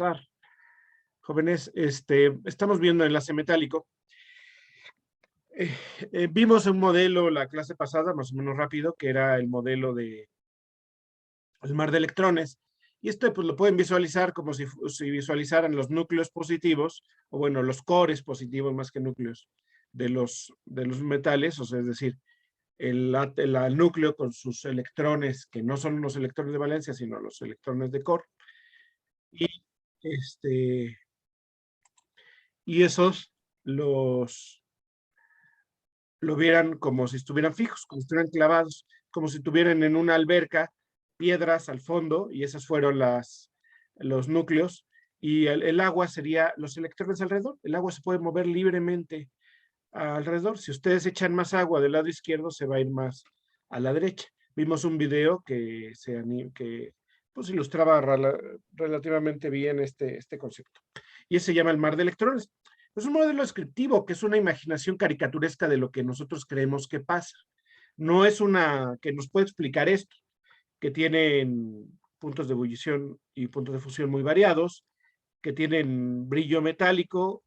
empezar. Jóvenes, estamos viendo enlace metálico. Vimos un modelo la clase pasada, más o menos rápido, que era el modelo de el mar de electrones. Y esto pues lo pueden visualizar como si visualizaran los núcleos positivos, o bueno, los cores positivos más que núcleos de los metales, o sea, es decir, el núcleo con sus electrones, que no son los electrones de valencia, sino los electrones de core. Y, y esos lo vieran como si estuvieran fijos, como si estuvieran clavados, como si tuvieran en una alberca piedras al fondo, y esas fueron los núcleos, y el agua sería los electrones alrededor. El agua se puede mover libremente alrededor. Si ustedes echan más agua del lado izquierdo, se va a ir más a la derecha. Vimos un video que pues, ilustraba relativamente bien este concepto. Y ese se llama el mar de electrones. Es un modelo descriptivo, que es una imaginación caricaturesca de lo que nosotros creemos que pasa. No es una que nos puede explicar esto, que tienen puntos de ebullición y puntos de fusión muy variados, que tienen brillo metálico.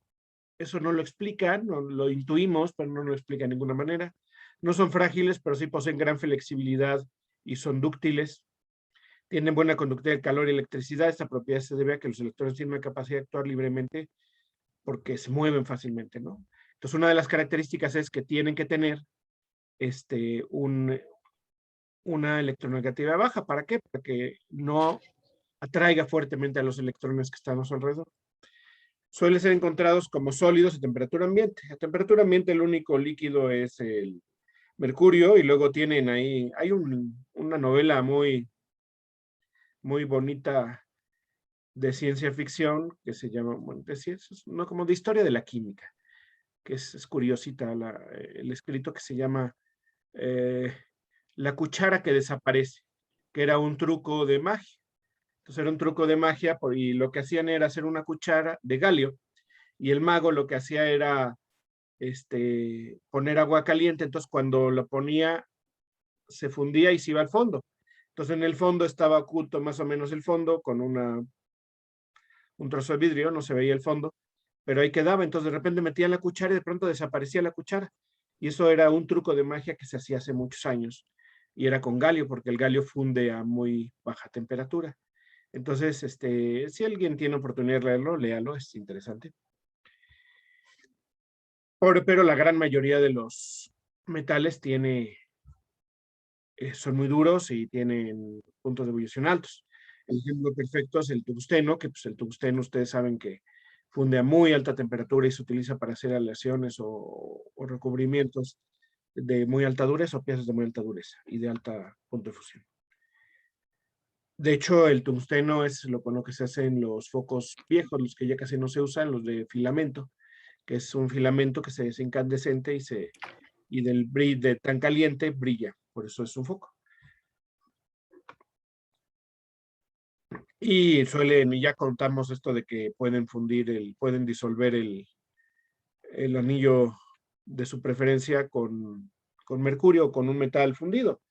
Eso no lo explican, no, lo intuimos, pero no lo explican de ninguna manera. No son frágiles, pero sí poseen gran flexibilidad y son dúctiles. Tienen buena conductividad de calor y electricidad. Esta propiedad se debe a que los electrones tienen una capacidad de actuar libremente porque se mueven fácilmente, ¿no? Entonces, una de las características es que tienen que tener una electronegatividad baja. ¿Para qué? Para que no atraiga fuertemente a los electrones que están a su alrededor. Suelen ser encontrados como sólidos a temperatura ambiente. A temperatura ambiente el único líquido es el mercurio, y luego tienen ahí, hay una novela muy, muy bonita de ciencia ficción que se llama, bueno, de ciencias, no, como de historia de la química, que es curiosita el escrito, que se llama La cuchara que desaparece, que era un truco de magia. Entonces era un truco de magia y lo que hacían era hacer una cuchara de galio, y el mago lo que hacía era poner agua caliente. Entonces cuando lo ponía se fundía y se iba al fondo. Entonces en el fondo estaba oculto más o menos el fondo con un trozo de vidrio, no se veía el fondo, pero ahí quedaba. Entonces de repente metían la cuchara y de pronto desaparecía la cuchara. Y eso era un truco de magia que se hacía hace muchos años, y era con galio, porque el galio funde a muy baja temperatura. Entonces, si alguien tiene oportunidad de leerlo, léalo, es interesante. Pero la gran mayoría de los metales son muy duros y tienen puntos de ebullición altos. El ejemplo perfecto es el tungsteno, que pues el tungsteno ustedes saben que funde a muy alta temperatura y se utiliza para hacer aleaciones o recubrimientos de muy alta dureza, o piezas de muy alta dureza y de alta punto de fusión. De hecho, el tungsteno es con lo que se hacen los focos viejos, los que ya casi no se usan, los de filamento, que es un filamento que es incandescente y de tan caliente brilla, por eso es un foco. Y ya contamos esto de que pueden pueden disolver el anillo de su preferencia con mercurio o con un metal fundido.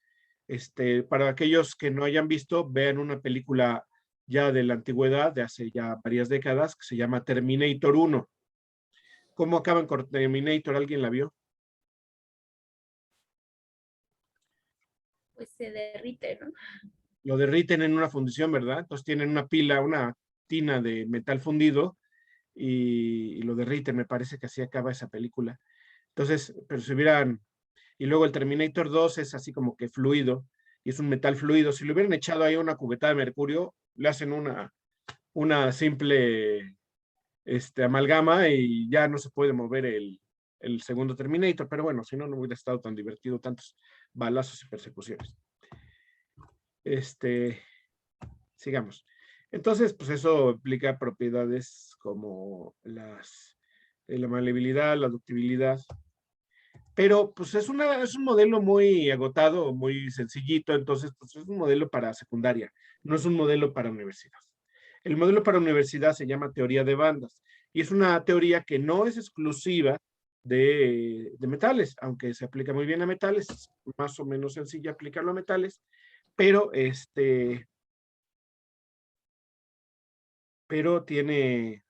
Para aquellos que no hayan visto, vean una película ya de la antigüedad, de hace ya varias décadas, que se llama Terminator 1. ¿Cómo acaban con Terminator? ¿Alguien la vio? Pues se derrite, ¿no? Lo derriten en una fundición, ¿verdad? Entonces tienen una pila, una tina de metal fundido, y lo derriten. Me parece que así acaba esa película. Entonces, pero si hubieran... Y luego el Terminator 2 es así como que fluido, y es un metal fluido. Si le hubieran echado ahí una cubeta de mercurio, le hacen una simple amalgama, y ya no se puede mover el segundo Terminator. Pero bueno, si no, no hubiera estado tan divertido, tantos balazos y persecuciones. Sigamos. Entonces, pues eso implica propiedades como la maleabilidad, la ductibilidad. Pero pues es un modelo muy agotado, muy sencillito. Entonces pues es un modelo para secundaria, no es un modelo para universidad. El modelo para universidad se llama teoría de bandas, y es una teoría que no es exclusiva de metales, aunque se aplica muy bien a metales. Es más o menos sencilla aplicarlo a metales, pero pero tiene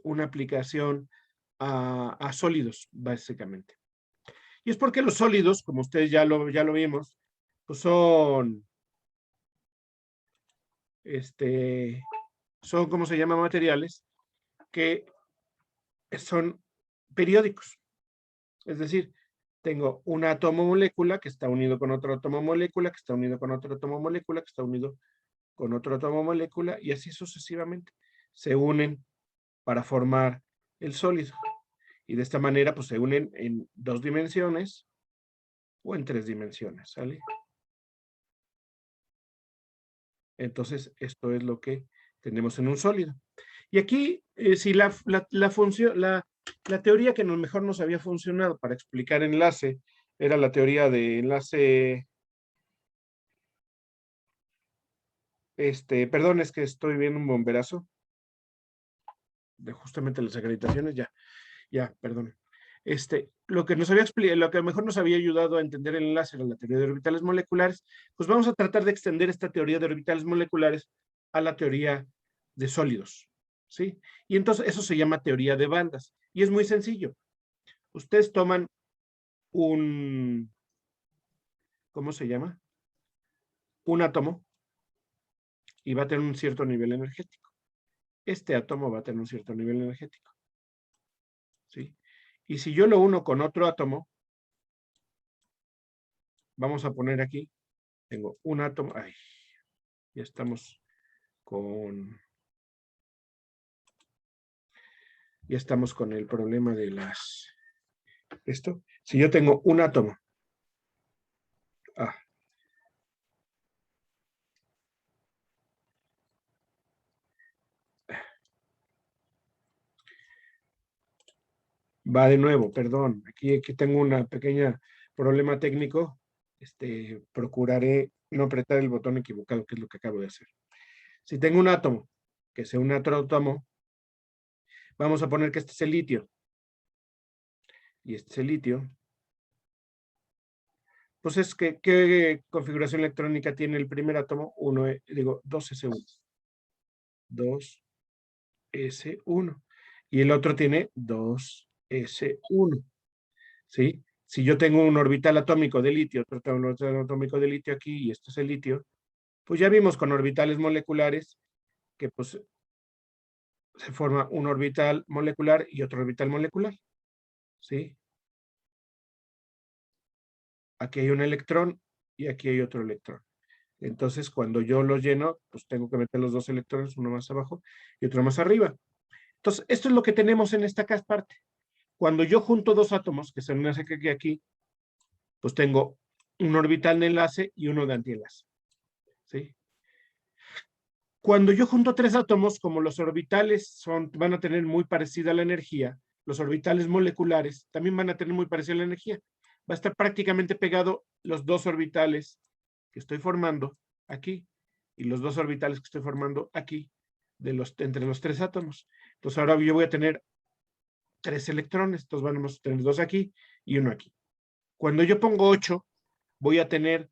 una aplicación a sólidos, básicamente. Y es porque los sólidos, como ustedes ya lo vimos, pues son, ¿cómo se llama? Materiales que son periódicos. Es decir, tengo un átomo molécula que está unido con otro átomo molécula, que está unido con otro átomo molécula, que está unido con otro átomo molécula, y así sucesivamente. Se unen para formar el sólido. Y de esta manera, pues se unen en 2 dimensiones o en 3 dimensiones, ¿sale? Entonces, esto es lo que tenemos en un sólido. Y aquí, si la función, la teoría que mejor nos había funcionado para explicar enlace, era la teoría de enlace, perdón, es que estoy viendo un bomberazo, de justamente las acreditaciones, ya, perdón. Lo que lo que mejor nos había ayudado a entender el enlace era la teoría de orbitales moleculares, pues vamos a tratar de extender esta teoría de orbitales moleculares a la teoría de sólidos, ¿sí? Y entonces eso se llama teoría de bandas, y es muy sencillo. Ustedes toman ¿cómo se llama? Un átomo, y va a tener un cierto nivel energético. Este átomo va a tener un cierto nivel energético, ¿sí? Y si yo lo uno con otro átomo, vamos a poner aquí, tengo un átomo, ya estamos ya estamos con el problema de esto. Si yo tengo un átomo, va de nuevo, perdón, aquí tengo una pequeña problema técnico, procuraré no apretar el botón equivocado, que es lo que acabo de hacer. Si tengo un átomo que se une a otro átomo, vamos a poner que este es el litio, y este es el litio. Entonces, ¿qué configuración electrónica tiene el primer átomo? 2s1. 2s1. Y el otro tiene 2s1. ¿Sí? Si yo tengo un orbital atómico de litio, otro orbital atómico de litio aquí, y esto es el litio, pues ya vimos con orbitales moleculares que pues se forma un orbital molecular y otro orbital molecular. ¿Sí? Aquí hay un electrón y aquí hay otro electrón. Entonces, cuando yo los lleno, pues tengo que meter los 2 electrones, uno más abajo y otro más arriba. Entonces, esto es lo que tenemos en esta parte. Cuando yo junto 2 átomos, que se me hace que aquí, pues tengo un orbital de enlace y uno de antienlace. ¿Sí? Cuando yo junto 3 átomos, como los orbitales van a tener muy parecida la energía, los orbitales moleculares también van a tener muy parecida la energía. Va a estar prácticamente pegado los 2 orbitales que estoy formando aquí y los 2 orbitales que estoy formando aquí entre los 3 átomos. Entonces ahora yo voy a tener 3 electrones, entonces vamos a tener 2 aquí y 1 aquí. Cuando yo pongo 8, voy a tener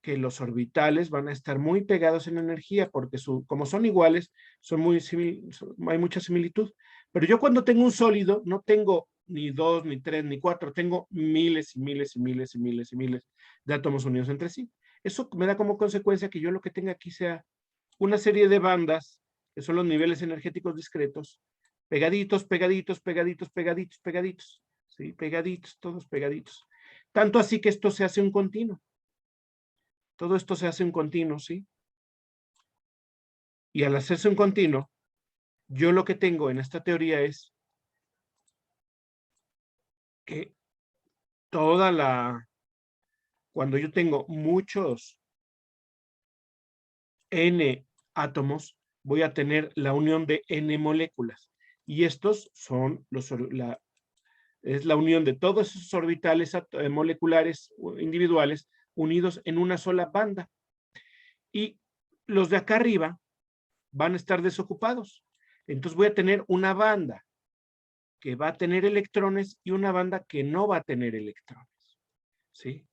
que los orbitales van a estar muy pegados en energía porque como son iguales, hay mucha similitud. Pero yo cuando tengo un sólido, no tengo ni 2, ni 3, ni 4, tengo miles y miles y miles y miles y miles de átomos unidos entre sí. Eso me da como consecuencia que yo lo que tenga aquí sea una serie de bandas, que son los niveles energéticos discretos, pegaditos, pegaditos, pegaditos, pegaditos, pegaditos, ¿sí? Pegaditos, todos pegaditos. Tanto así que esto se hace un continuo. Todo esto se hace un continuo, ¿sí? Y al hacerse un continuo, yo lo que tengo en esta teoría es que cuando yo tengo muchos N átomos, voy a tener la unión de N moléculas. Y estos son es la unión de todos esos orbitales moleculares individuales unidos en una sola banda. Y los de acá arriba van a estar desocupados. Entonces voy a tener una banda que va a tener electrones y una banda que no va a tener electrones. ¿Sí?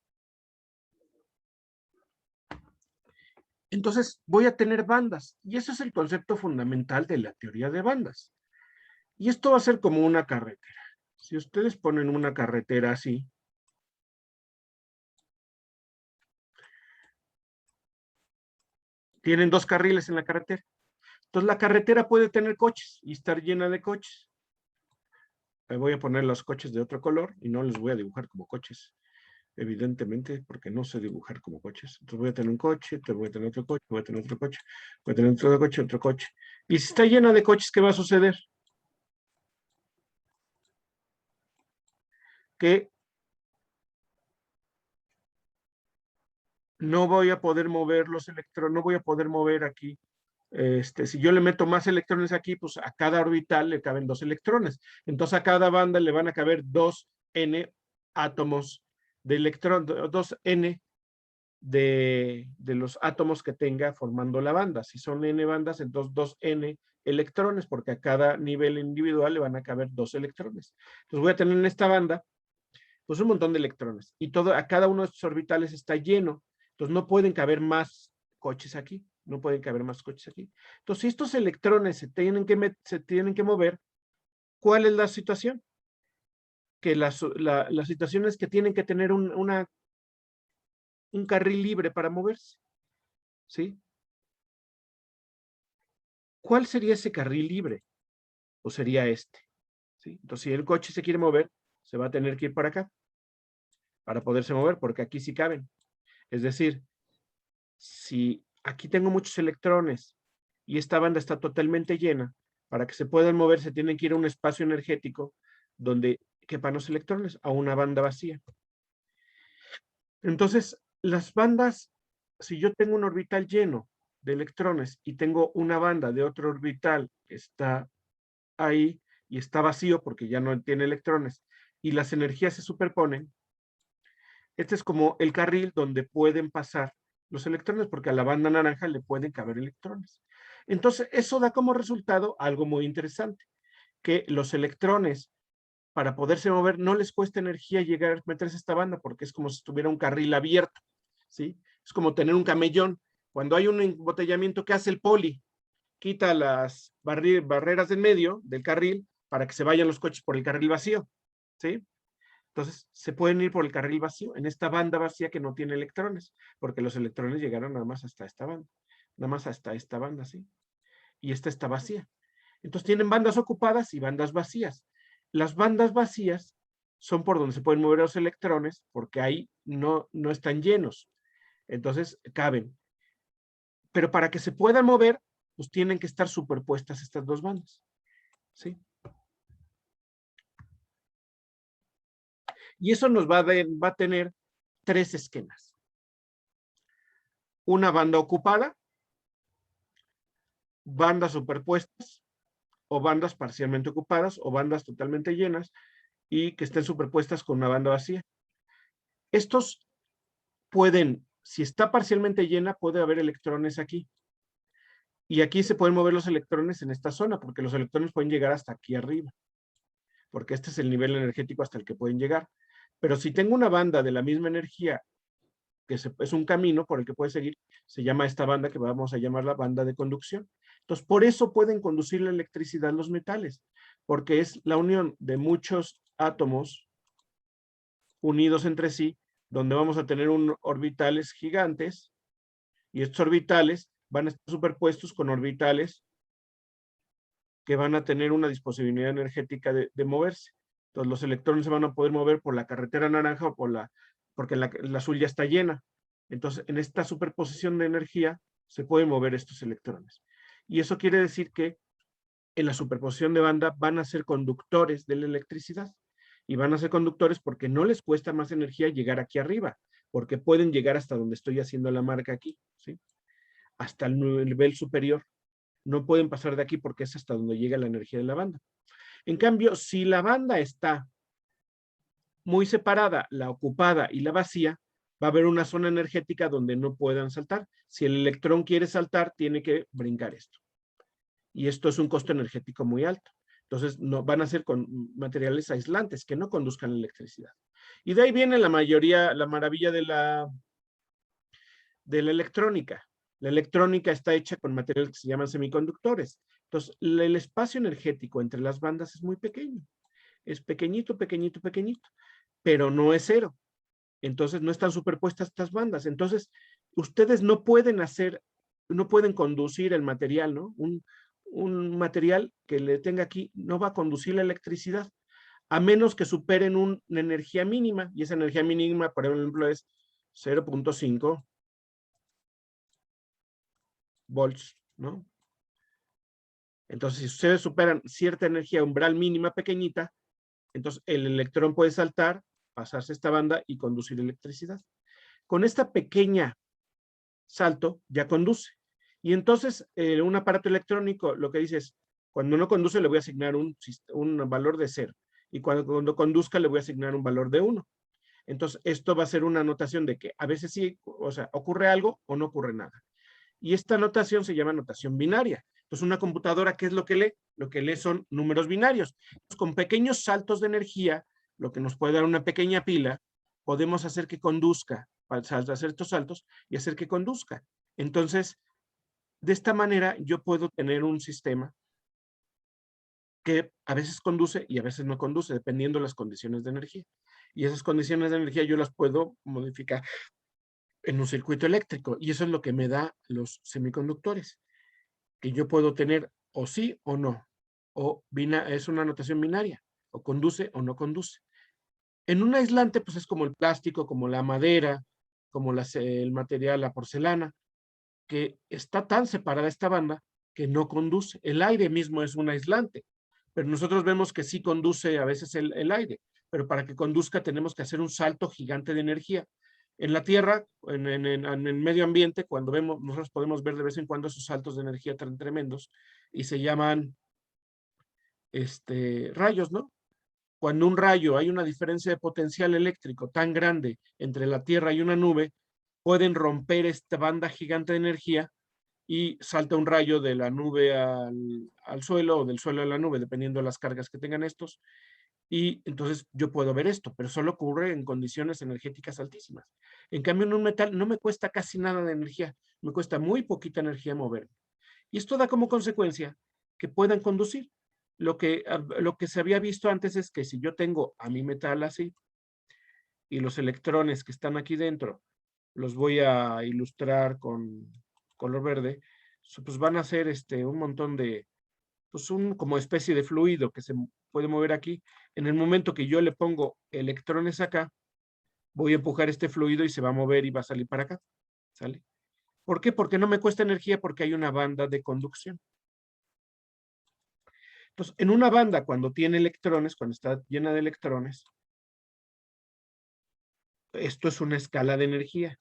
Entonces voy a tener bandas, y ese es el concepto fundamental de la teoría de bandas. Y esto va a ser como una carretera. Si ustedes ponen una carretera así, tienen dos carriles en la carretera. Entonces la carretera puede tener coches y estar llena de coches. Me voy a poner los coches de otro color y no les voy a dibujar como coches, evidentemente, porque no sé dibujar como coches. Entonces voy a tener un coche, te voy a tener otro coche, voy a tener otro coche, voy a tener otro coche, otro coche. Y si está llena de coches, ¿qué va a suceder? Que no voy a poder mover los electrones, no voy a poder mover aquí. Si yo le meto más electrones aquí, pues a cada orbital le caben 2 electrones. Entonces a cada banda le van a caber 2n átomos de electrón, 2n de los átomos que tenga formando la banda. Si son n bandas, entonces 2n electrones, porque a cada nivel individual le van a caber 2 electrones. Entonces voy a tener en esta banda pues un montón de electrones y a cada uno de estos orbitales está lleno. Entonces no pueden caber más coches aquí, no pueden caber más coches aquí. Entonces si estos electrones se tienen que mover, ¿cuál es la situación? Que la situación es que tienen que tener un carril libre para moverse, ¿sí? ¿Cuál sería ese carril libre? O sería este, ¿sí? Entonces si el coche se quiere mover, se va a tener que ir para acá para poderse mover, porque aquí sí caben. Es decir, si aquí tengo muchos electrones y esta banda está totalmente llena, para que se puedan mover se tienen que ir a un espacio energético donde quepan los electrones, a una banda vacía. Entonces, las bandas, si yo tengo un orbital lleno de electrones y tengo una banda de otro orbital que está ahí y está vacío porque ya no tiene electrones y las energías se superponen, este es como el carril donde pueden pasar los electrones, porque a la banda naranja le pueden caber electrones. Entonces, eso da como resultado algo muy interesante, que los electrones, para poderse mover, no les cuesta energía llegar a meterse a esta banda, porque es como si tuviera un carril abierto, ¿sí? Es como tener un camellón. Cuando hay un embotellamiento, ¿qué hace el poli? Quita las barreras del medio del carril para que se vayan los coches por el carril vacío, ¿sí? Entonces, se pueden ir por el carril vacío, en esta banda vacía que no tiene electrones, porque los electrones llegaron nada más hasta esta banda, nada más hasta esta banda, ¿sí? Y esta está vacía. Entonces, tienen bandas ocupadas y bandas vacías. Las bandas vacías son por donde se pueden mover los electrones, porque ahí no están llenos. Entonces, caben. Pero para que se puedan mover, pues tienen que estar superpuestas estas dos bandas, ¿sí? Y eso nos va a tener 3 esquemas. Una banda ocupada, bandas superpuestas o bandas parcialmente ocupadas o bandas totalmente llenas y que estén superpuestas con una banda vacía. Estos pueden, si está parcialmente llena, puede haber electrones aquí. Y aquí se pueden mover los electrones en esta zona, porque los electrones pueden llegar hasta aquí arriba, porque este es el nivel energético hasta el que pueden llegar. Pero si tengo una banda de la misma energía, que es un camino por el que puede seguir, se llama esta banda que vamos a llamar la banda de conducción. Entonces, por eso pueden conducir la electricidad los metales, porque es la unión de muchos átomos unidos entre sí, donde vamos a tener orbitales gigantes, y estos orbitales van a estar superpuestos con orbitales que van a tener una disponibilidad energética de moverse. Entonces, los electrones se van a poder mover por la carretera naranja o porque la azul ya está llena. Entonces, en esta superposición de energía se pueden mover estos electrones. Y eso quiere decir que en la superposición de banda van a ser conductores de la electricidad. Y van a ser conductores porque no les cuesta más energía llegar aquí arriba, porque pueden llegar hasta donde estoy haciendo la marca aquí, ¿sí? Hasta el nivel superior. No pueden pasar de aquí porque es hasta donde llega la energía de la banda. En cambio, si la banda está muy separada, la ocupada y la vacía, va a haber una zona energética donde no puedan saltar. Si el electrón quiere saltar, tiene que brincar esto. Y esto es un costo energético muy alto. Entonces, no, van a ser con materiales aislantes que no conduzcan la electricidad. Y de ahí viene la maravilla de la electrónica. La electrónica está hecha con materiales que se llaman semiconductores. Entonces, el espacio energético entre las bandas es muy pequeño. Es pequeñito, pequeñito, pequeñito, pero no es cero. Entonces, no están superpuestas estas bandas. Entonces, ustedes no pueden conducir el material, ¿no? Un material que le tenga aquí no va a conducir la electricidad, a menos que superen una energía mínima, y esa energía mínima, por ejemplo, es 0.5 volts, ¿no? Entonces, si ustedes superan cierta energía umbral mínima pequeñita, entonces el electrón puede saltar, pasarse esta banda y conducir electricidad. Con esta pequeña salto ya conduce. Y entonces un aparato electrónico lo que dice es, cuando no conduce le voy a asignar un valor de 0. Y cuando conduzca le voy a asignar un valor de 1. Entonces esto va a ser una notación de que a veces sí, o sea, ocurre algo o no ocurre nada. Y esta notación se llama notación binaria. Entonces una computadora, ¿qué es lo que lee? Lo que lee son números binarios. Entonces, con pequeños saltos de energía, lo que nos puede dar una pequeña pila, podemos hacer que conduzca, hacer estos saltos y hacer que conduzca. Entonces, de esta manera yo puedo tener un sistema que a veces conduce y a veces no conduce, dependiendo de las condiciones de energía. Y esas condiciones de energía yo las puedo modificar en un circuito eléctrico. Y eso es lo que me da los semiconductores, que yo puedo tener o sí o no. O es una notación binaria, o conduce o no conduce. En un aislante, pues es como el plástico, como la madera, como el material, la porcelana, que está tan separada esta banda que no conduce. El aire mismo es un aislante, pero nosotros vemos que sí conduce a veces el aire, pero para que conduzca tenemos que hacer un salto gigante de energía. En la Tierra, en el medio ambiente, cuando vemos, nosotros podemos ver de vez en cuando esos saltos de energía tan tremendos y se llaman rayos, ¿no? Cuando un rayo, hay una diferencia de potencial eléctrico tan grande entre la Tierra y una nube, pueden romper esta banda gigante de energía y salta un rayo de la nube al suelo o del suelo a la nube, dependiendo de las cargas que tengan estos. Y entonces yo puedo ver esto, pero solo ocurre en condiciones energéticas altísimas. En cambio, en un metal no me cuesta casi nada de energía, me cuesta muy poquita energía moverme. Y esto da como consecuencia que puedan conducir. Lo que se había visto antes es que si yo tengo a mi metal así y los electrones que están aquí dentro los voy a ilustrar con color verde, pues van a ser un montón de, pues como especie de fluido que se puede mover aquí. En el momento que yo le pongo electrones acá, voy a empujar este fluido y se va a mover y va a salir para acá. ¿Sale? ¿Por qué? Porque no me cuesta energía, porque hay una banda de conducción. Entonces, en una banda, cuando tiene electrones, cuando está llena de electrones, esto es una escala de energía.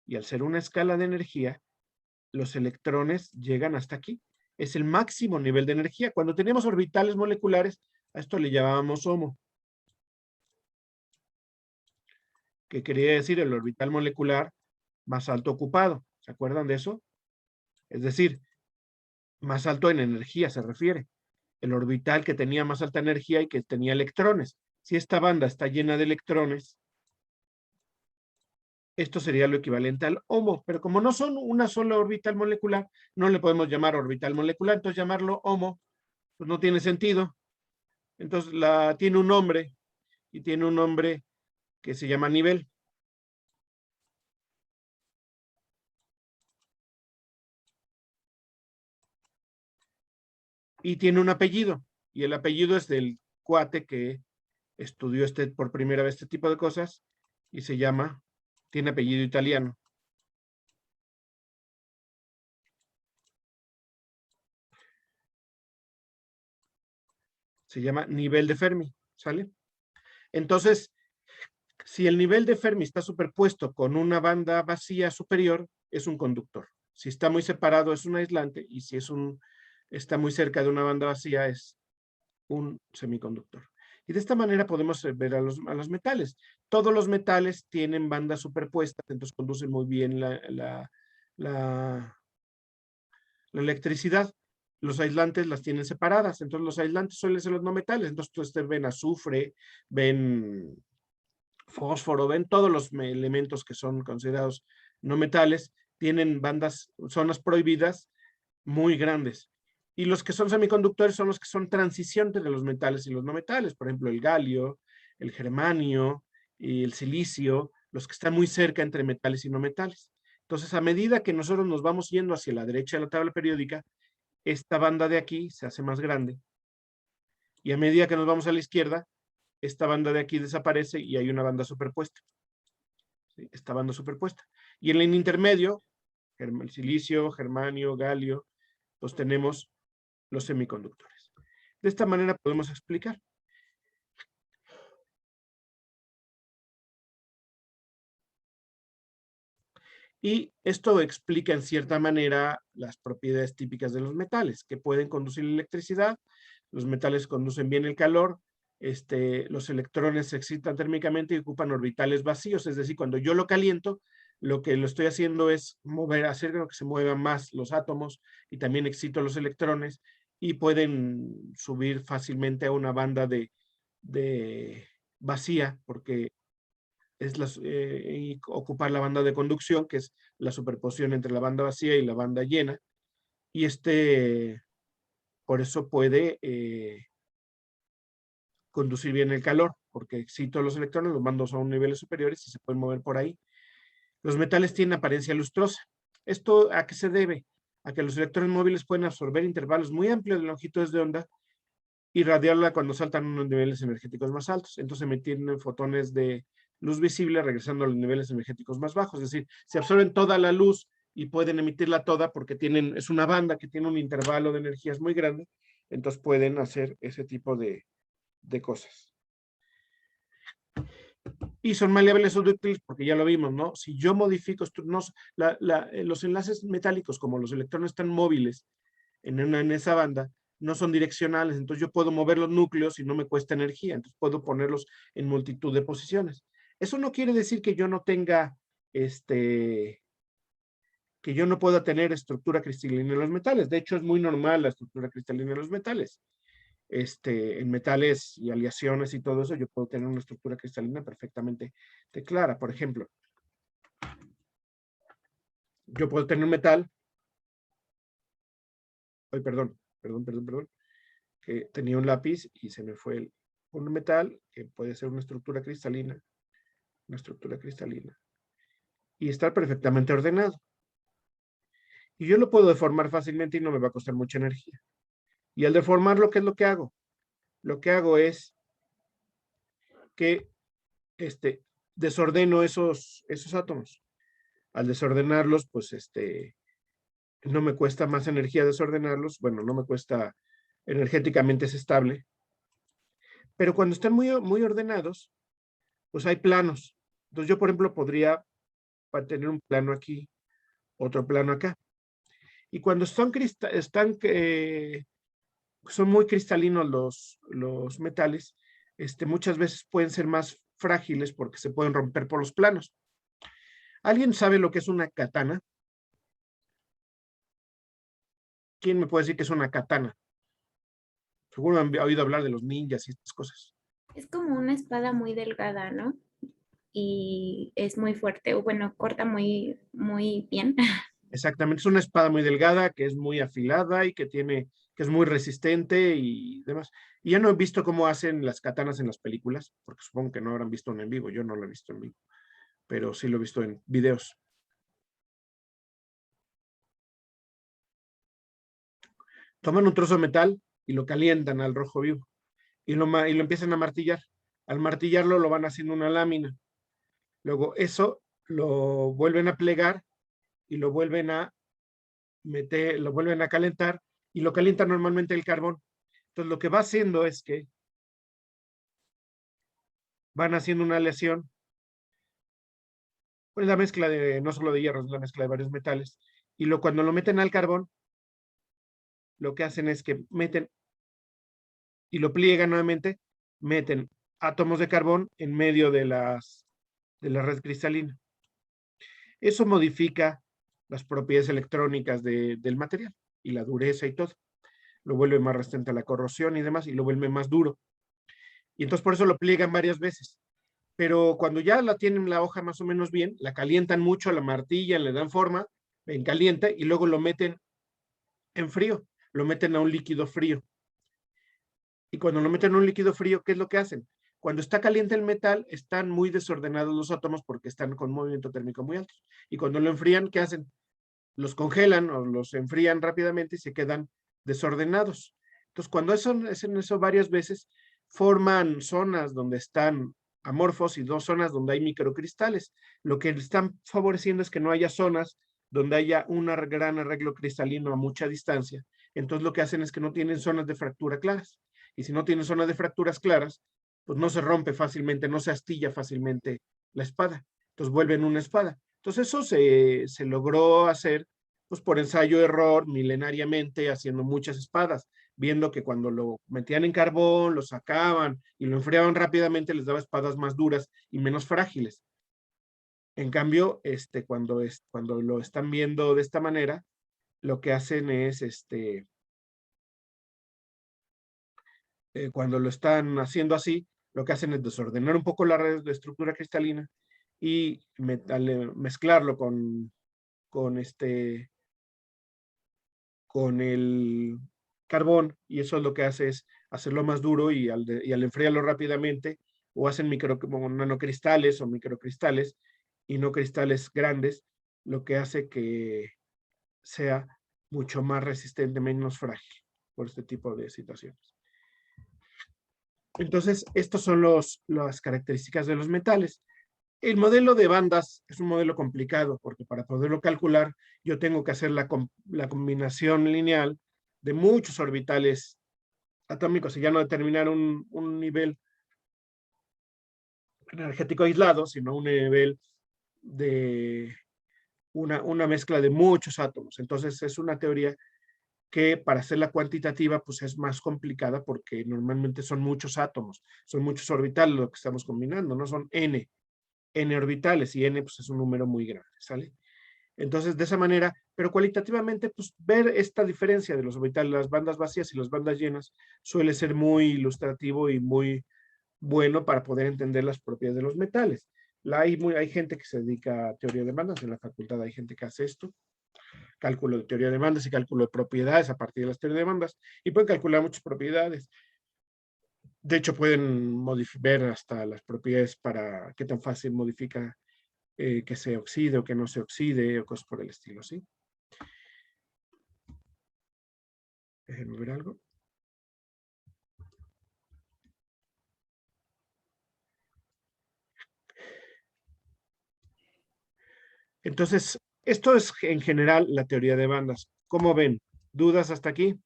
Y al ser una escala de energía, los electrones llegan hasta aquí. Es el máximo nivel de energía. Cuando tenemos orbitales moleculares, a esto le llamábamos HOMO. ¿Qué quería decir? El orbital molecular más alto ocupado. ¿Se acuerdan de eso? Es decir, más alto en energía se refiere. El orbital que tenía más alta energía y que tenía electrones. Si esta banda está llena de electrones, esto sería lo equivalente al HOMO, pero como no son una sola orbital molecular, no le podemos llamar orbital molecular, entonces llamarlo HOMO, pues no tiene sentido. Entonces tiene un nombre, y tiene un nombre que se llama nivel. Y tiene un apellido, y el apellido es del cuate que estudió por primera vez este tipo de cosas, y tiene apellido italiano. Se llama nivel de Fermi, ¿sale? Entonces, si el nivel de Fermi está superpuesto con una banda vacía superior, es un conductor. Si está muy separado, es un aislante, y si está muy cerca de una banda vacía, es un semiconductor. Y de esta manera podemos ver a los metales. Todos los metales tienen bandas superpuestas, entonces conducen muy bien la electricidad. Los aislantes las tienen separadas, entonces los aislantes suelen ser los no metales. Entonces ustedes ven azufre, ven fósforo, ven todos los elementos que son considerados no metales, tienen zonas prohibidas muy grandes. Y los que son semiconductores son los que son transición entre los metales y los no metales, por ejemplo, el galio, el germanio y el silicio, los que están muy cerca entre metales y no metales. Entonces, a medida que nosotros nos vamos yendo hacia la derecha de la tabla periódica, esta banda de aquí se hace más grande. Y a medida que nos vamos a la izquierda, esta banda de aquí desaparece y hay una banda superpuesta. ¿Sí? Esta banda superpuesta. Y en el intermedio, el silicio, germanio, galio, pues tenemos los semiconductores. De esta manera podemos explicar. Y esto explica en cierta manera las propiedades típicas de los metales, que pueden conducir la electricidad, los metales conducen bien el calor, los electrones se excitan térmicamente y ocupan orbitales vacíos, es decir, cuando yo lo caliento, lo que lo estoy haciendo es hacer que se muevan más los átomos y también excito los electrones y pueden subir fácilmente a una banda de vacía, porque es y ocupar la banda de conducción, que es la superposición entre la banda vacía y la banda llena, y por eso puede conducir bien el calor, porque excito los electrones, los mando a niveles superiores y se pueden mover por ahí. Los metales tienen apariencia lustrosa. ¿Esto a qué se debe? A que los electrones móviles pueden absorber intervalos muy amplios de longitudes de onda y radiarla cuando saltan a unos niveles energéticos más altos. Entonces emiten fotones de luz visible regresando a los niveles energéticos más bajos. Es decir, se absorben toda la luz y pueden emitirla toda porque es una banda que tiene un intervalo de energías muy grande. Entonces pueden hacer ese tipo de cosas. Y son maleables o dúctiles porque ya lo vimos, ¿no? Si yo modifico los enlaces metálicos, como los electrones están móviles en esa banda, no son direccionales, entonces yo puedo mover los núcleos y no me cuesta energía, entonces puedo ponerlos en multitud de posiciones. Eso no quiere decir que yo no tenga, que yo no pueda tener estructura cristalina en los metales. De hecho, es muy normal la estructura cristalina en los metales. En metales y aleaciones y todo eso, yo puedo tener una estructura cristalina perfectamente clara. Por ejemplo, yo puedo tener un metal, perdón, que tenía un lápiz y se me fue un metal, que puede ser una estructura cristalina, y estar perfectamente ordenado. Y yo lo puedo deformar fácilmente y no me va a costar mucha energía. Y al deformarlo, ¿qué es lo que hago? Lo que hago es que desordeno esos átomos. Al desordenarlos, pues no me cuesta más energía desordenarlos, bueno, no me cuesta, energéticamente es estable, pero cuando están muy, muy ordenados, pues hay planos. Entonces yo, por ejemplo, podría tener un plano aquí, otro plano acá. Y cuando son muy cristalinos los metales, muchas veces pueden ser más frágiles porque se pueden romper por los planos. ¿Alguien sabe lo que es una katana? ¿Quién me puede decir que es una katana? Seguro han oído hablar de los ninjas y estas cosas. Es como una espada muy delgada, ¿no? Y es muy fuerte, o bueno, corta muy, muy bien. Exactamente, es una espada muy delgada, que es muy afilada y que es muy resistente y demás. Y ya no he visto cómo hacen las katanas en las películas, porque supongo que no habrán visto una en vivo, yo no lo he visto en vivo, pero sí lo he visto en videos. Toman un trozo de metal y lo calientan al rojo vivo y lo empiezan a martillar. Al martillarlo lo van haciendo una lámina. Luego eso lo vuelven a plegar y lo vuelven a meter, lo vuelven a calentar y lo calienta normalmente el carbón. Entonces lo que va haciendo es que van haciendo una aleación, pues la mezcla no solo de hierro, es la mezcla de varios metales, y cuando lo meten al carbón, lo que hacen es que meten y lo pliegan nuevamente, meten átomos de carbón en medio de la red cristalina. Eso modifica las propiedades electrónicas del material y la dureza y todo. Lo vuelve más resistente a la corrosión y demás, y lo vuelve más duro. Y entonces por eso lo pliegan varias veces. Pero cuando ya tienen la hoja más o menos bien, la calientan mucho, la martillan, le dan forma, en caliente, y luego lo meten en frío, lo meten a un líquido frío. Y cuando lo meten en un líquido frío, ¿qué es lo que hacen? Cuando está caliente el metal, están muy desordenados los átomos porque están con movimiento térmico muy alto. Y cuando lo enfrían, ¿qué hacen? Los congelan o los enfrían rápidamente y se quedan desordenados. Entonces, cuando hacen eso varias veces, forman zonas donde están amorfos y dos zonas donde hay microcristales. Lo que están favoreciendo es que no haya zonas donde haya un gran arreglo cristalino a mucha distancia. Entonces, lo que hacen es que no tienen zonas de fractura claras. Y si no tienen zonas de fracturas claras, pues no se rompe fácilmente, no se astilla fácilmente la espada. Entonces, vuelven una espada. Entonces, eso se logró hacer pues por ensayo-error milenariamente, haciendo muchas espadas, viendo que cuando lo metían en carbón, lo sacaban y lo enfriaban rápidamente, les daba espadas más duras y menos frágiles. En cambio, cuando lo están viendo de esta manera, lo que hacen es, cuando lo están haciendo así, lo que hacen es desordenar un poco la red de estructura cristalina y mezclarlo con con el carbón, y eso es lo que hace es hacerlo más duro y al enfriarlo rápidamente, o hacen como nanocristales o microcristales y no cristales grandes, lo que hace que sea mucho más resistente, menos frágil por este tipo de situaciones. Entonces, estas son las características de los metales. El modelo de bandas es un modelo complicado porque para poderlo calcular yo tengo que hacer la combinación lineal de muchos orbitales atómicos y ya no determinar un nivel energético aislado, sino un nivel de una mezcla de muchos átomos. Entonces es una teoría que para hacerla cuantitativa pues es más complicada porque normalmente son muchos átomos, son muchos orbitales lo que estamos combinando, no son n orbitales, y n pues es un número muy grande, ¿sale? Entonces, de esa manera, pero cualitativamente, pues ver esta diferencia de los orbitales, las bandas vacías y las bandas llenas, suele ser muy ilustrativo y muy bueno para poder entender las propiedades de los metales. Hay gente que se dedica a teoría de bandas, en la facultad hay gente que hace esto, cálculo de teoría de bandas y cálculo de propiedades a partir de las teorías de bandas, y pueden calcular muchas propiedades. De hecho, pueden ver hasta las propiedades para qué tan fácil modifica que se oxide o que no se oxide o cosas por el estilo, ¿sí? Déjenme ver algo. Entonces, esto es en general la teoría de bandas. ¿Cómo ven? ¿Dudas hasta aquí?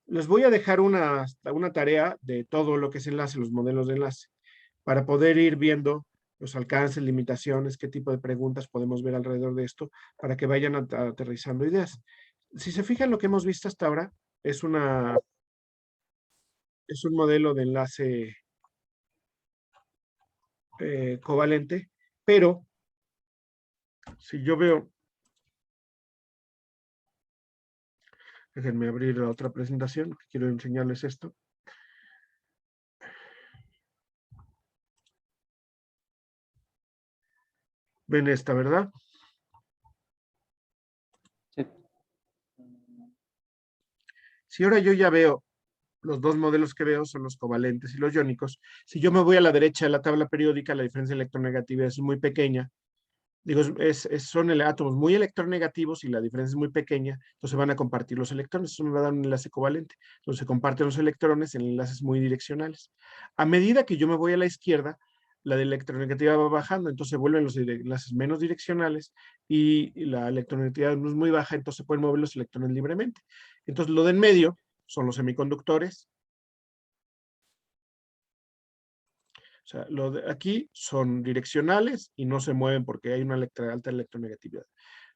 Les voy a dejar una tarea de todo lo que es enlace, los modelos de enlace, para poder ir viendo los alcances, limitaciones, qué tipo de preguntas podemos ver alrededor de esto, para que vayan aterrizando ideas. Si se fijan, lo que hemos visto hasta ahora es un modelo de enlace covalente, pero si yo veo, déjenme abrir la otra presentación, quiero enseñarles esto. Ven esta, ¿verdad? Sí. Si ahora yo ya veo, los dos modelos que veo son los covalentes y los iónicos. Si yo me voy a la derecha de la tabla periódica, la diferencia de electronegatividad es muy pequeña. Digo, son átomos muy electronegativos y la diferencia es muy pequeña, entonces van a compartir los electrones. Eso me va a dar un enlace covalente. Entonces se comparten los electrones en enlaces muy direccionales. A medida que yo me voy a la izquierda, la de electronegatividad va bajando, entonces se vuelven los enlaces menos direccionales y la electronegatividad no es muy baja, entonces se pueden mover los electrones libremente. Entonces lo de en medio son los semiconductores. O sea, aquí son direccionales y no se mueven porque hay una alta electronegatividad.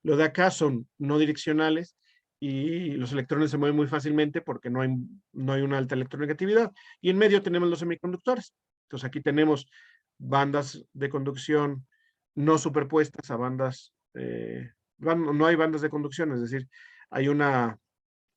Lo de acá son no direccionales y los electrones se mueven muy fácilmente porque no hay una alta electronegatividad. Y en medio tenemos los semiconductores. Entonces aquí tenemos bandas de conducción no superpuestas a bandas, no hay bandas de conducción, es decir, hay una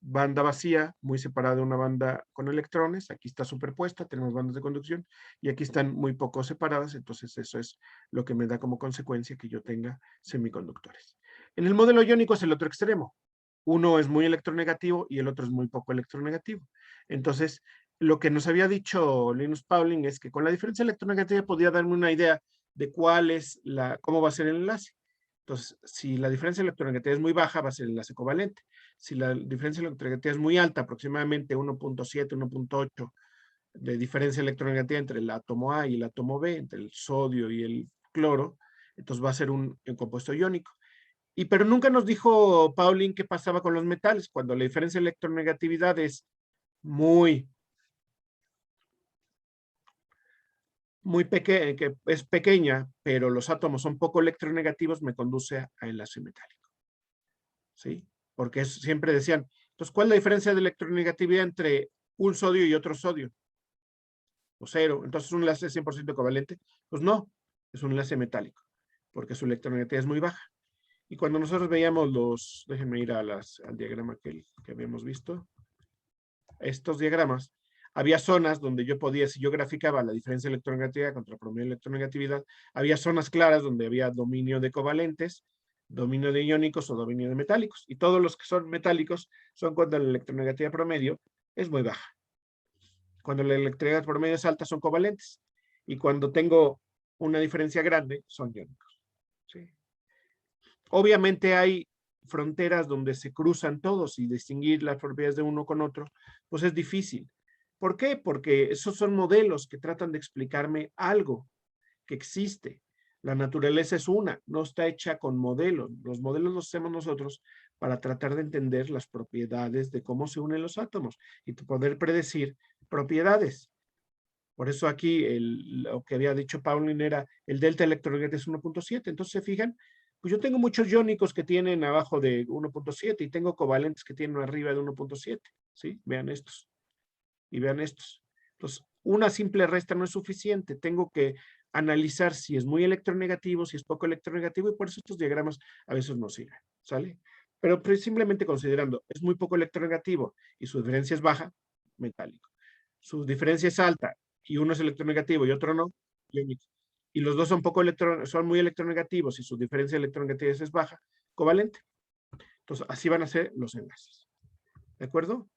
banda vacía, muy separada de una banda con electrones, aquí está superpuesta, tenemos bandas de conducción, y aquí están muy poco separadas, entonces eso es lo que me da como consecuencia que yo tenga semiconductores. En el modelo iónico es el otro extremo. Uno es muy electronegativo y el otro es muy poco electronegativo. Entonces, lo que nos había dicho Linus Pauling es que con la diferencia electronegativa podía darme una idea de cómo va a ser el enlace. Entonces, si la diferencia electronegativa es muy baja, va a ser el enlace covalente. Si la diferencia electronegativa es muy alta, aproximadamente 1.7, 1.8 de diferencia electronegativa entre el átomo A y el átomo B, entre el sodio y el cloro, entonces va a ser un compuesto iónico. Pero nunca nos dijo Pauling qué pasaba con los metales, cuando la diferencia de electronegatividad es muy pequeña, que es pequeña, pero los átomos son poco electronegativos, me conduce a enlace metálico. ¿Sí? Porque siempre decían, entonces, ¿cuál es la diferencia de electronegatividad entre un sodio y otro sodio? O cero. Entonces, ¿un enlace 100% covalente? Pues no, es un enlace metálico, porque su electronegatividad es muy baja. Y cuando nosotros veíamos déjenme ir al diagrama que habíamos visto, estos diagramas, había zonas donde yo podía, si yo graficaba la diferencia de electronegatividad contra promedio de electronegatividad, había zonas claras donde había dominio de covalentes, dominio de iónicos o dominio de metálicos. Y todos los que son metálicos son cuando la electronegatividad promedio es muy baja. Cuando la electronegatividad promedio es alta son covalentes. Y cuando tengo una diferencia grande son iónicos. ¿Sí? Obviamente hay fronteras donde se cruzan todos y distinguir las propiedades de uno con otro, pues es difícil. ¿Por qué? Porque esos son modelos que tratan de explicarme algo que existe. La naturaleza es una, no está hecha con modelos. Los modelos los hacemos nosotros para tratar de entender las propiedades de cómo se unen los átomos y poder predecir propiedades. Por eso aquí lo que había dicho Pauling era el delta electronegativo es 1.7. Entonces, ¿se fijan? Pues yo tengo muchos iónicos que tienen abajo de 1.7 y tengo covalentes que tienen arriba de 1.7. ¿Sí? Vean estos. Y vean estos. Entonces, una simple resta no es suficiente. Tengo que analizar si es muy electronegativo, si es poco electronegativo, y por eso estos diagramas a veces no sirven. ¿Sale? Pero simplemente considerando, es muy poco electronegativo y su diferencia es baja, metálico. Su diferencia es alta y uno es electronegativo y otro no, iónico. Y los dos son muy electronegativos y su diferencia electronegatividad es baja, covalente. Entonces, así van a ser los enlaces. ¿De acuerdo?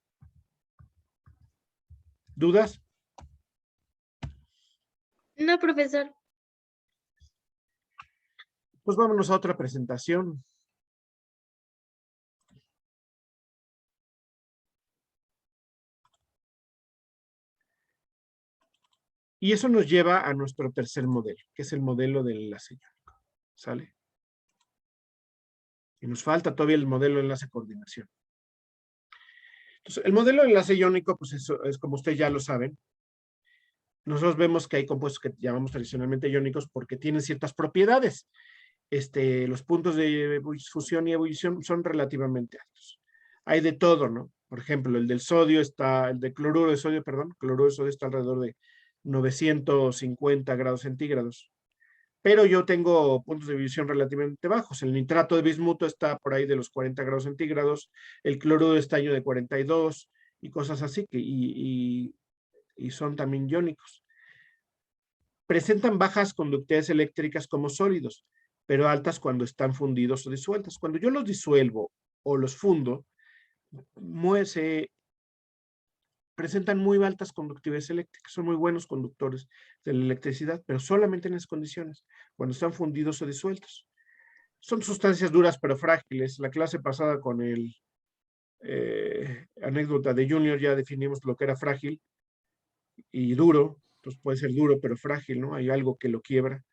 ¿Dudas? No, profesor. Pues vámonos a otra presentación. Y eso nos lleva a nuestro tercer modelo, que es el modelo del enlace iónico. ¿Sale? Y nos falta todavía el modelo de enlace coordinación. Entonces, el modelo de enlace iónico, pues eso es como ustedes ya lo saben. Nosotros vemos que hay compuestos que llamamos tradicionalmente iónicos porque tienen ciertas propiedades. Los puntos de fusión y ebullición son relativamente altos. Hay de todo, ¿no? Por ejemplo, el del cloruro de sodio, cloruro de sodio está alrededor de 950 grados centígrados. Pero yo tengo puntos de ebullición relativamente bajos. El nitrato de bismuto está por ahí de los 40 grados centígrados, el cloruro de estaño de 42 y cosas así, y son también iónicos. Presentan bajas conductividades eléctricas como sólidos, pero altas cuando están fundidos o disueltos. Cuando yo los disuelvo o los fundo, se presentan muy altas conductividades eléctricas, son muy buenos conductores de la electricidad, pero solamente en esas condiciones, cuando están fundidos o disueltos. Son sustancias duras pero frágiles. La clase pasada con el anécdota de Junior ya definimos lo que era frágil y duro. Entonces puede ser duro pero frágil, ¿no? Hay algo que lo quiebra.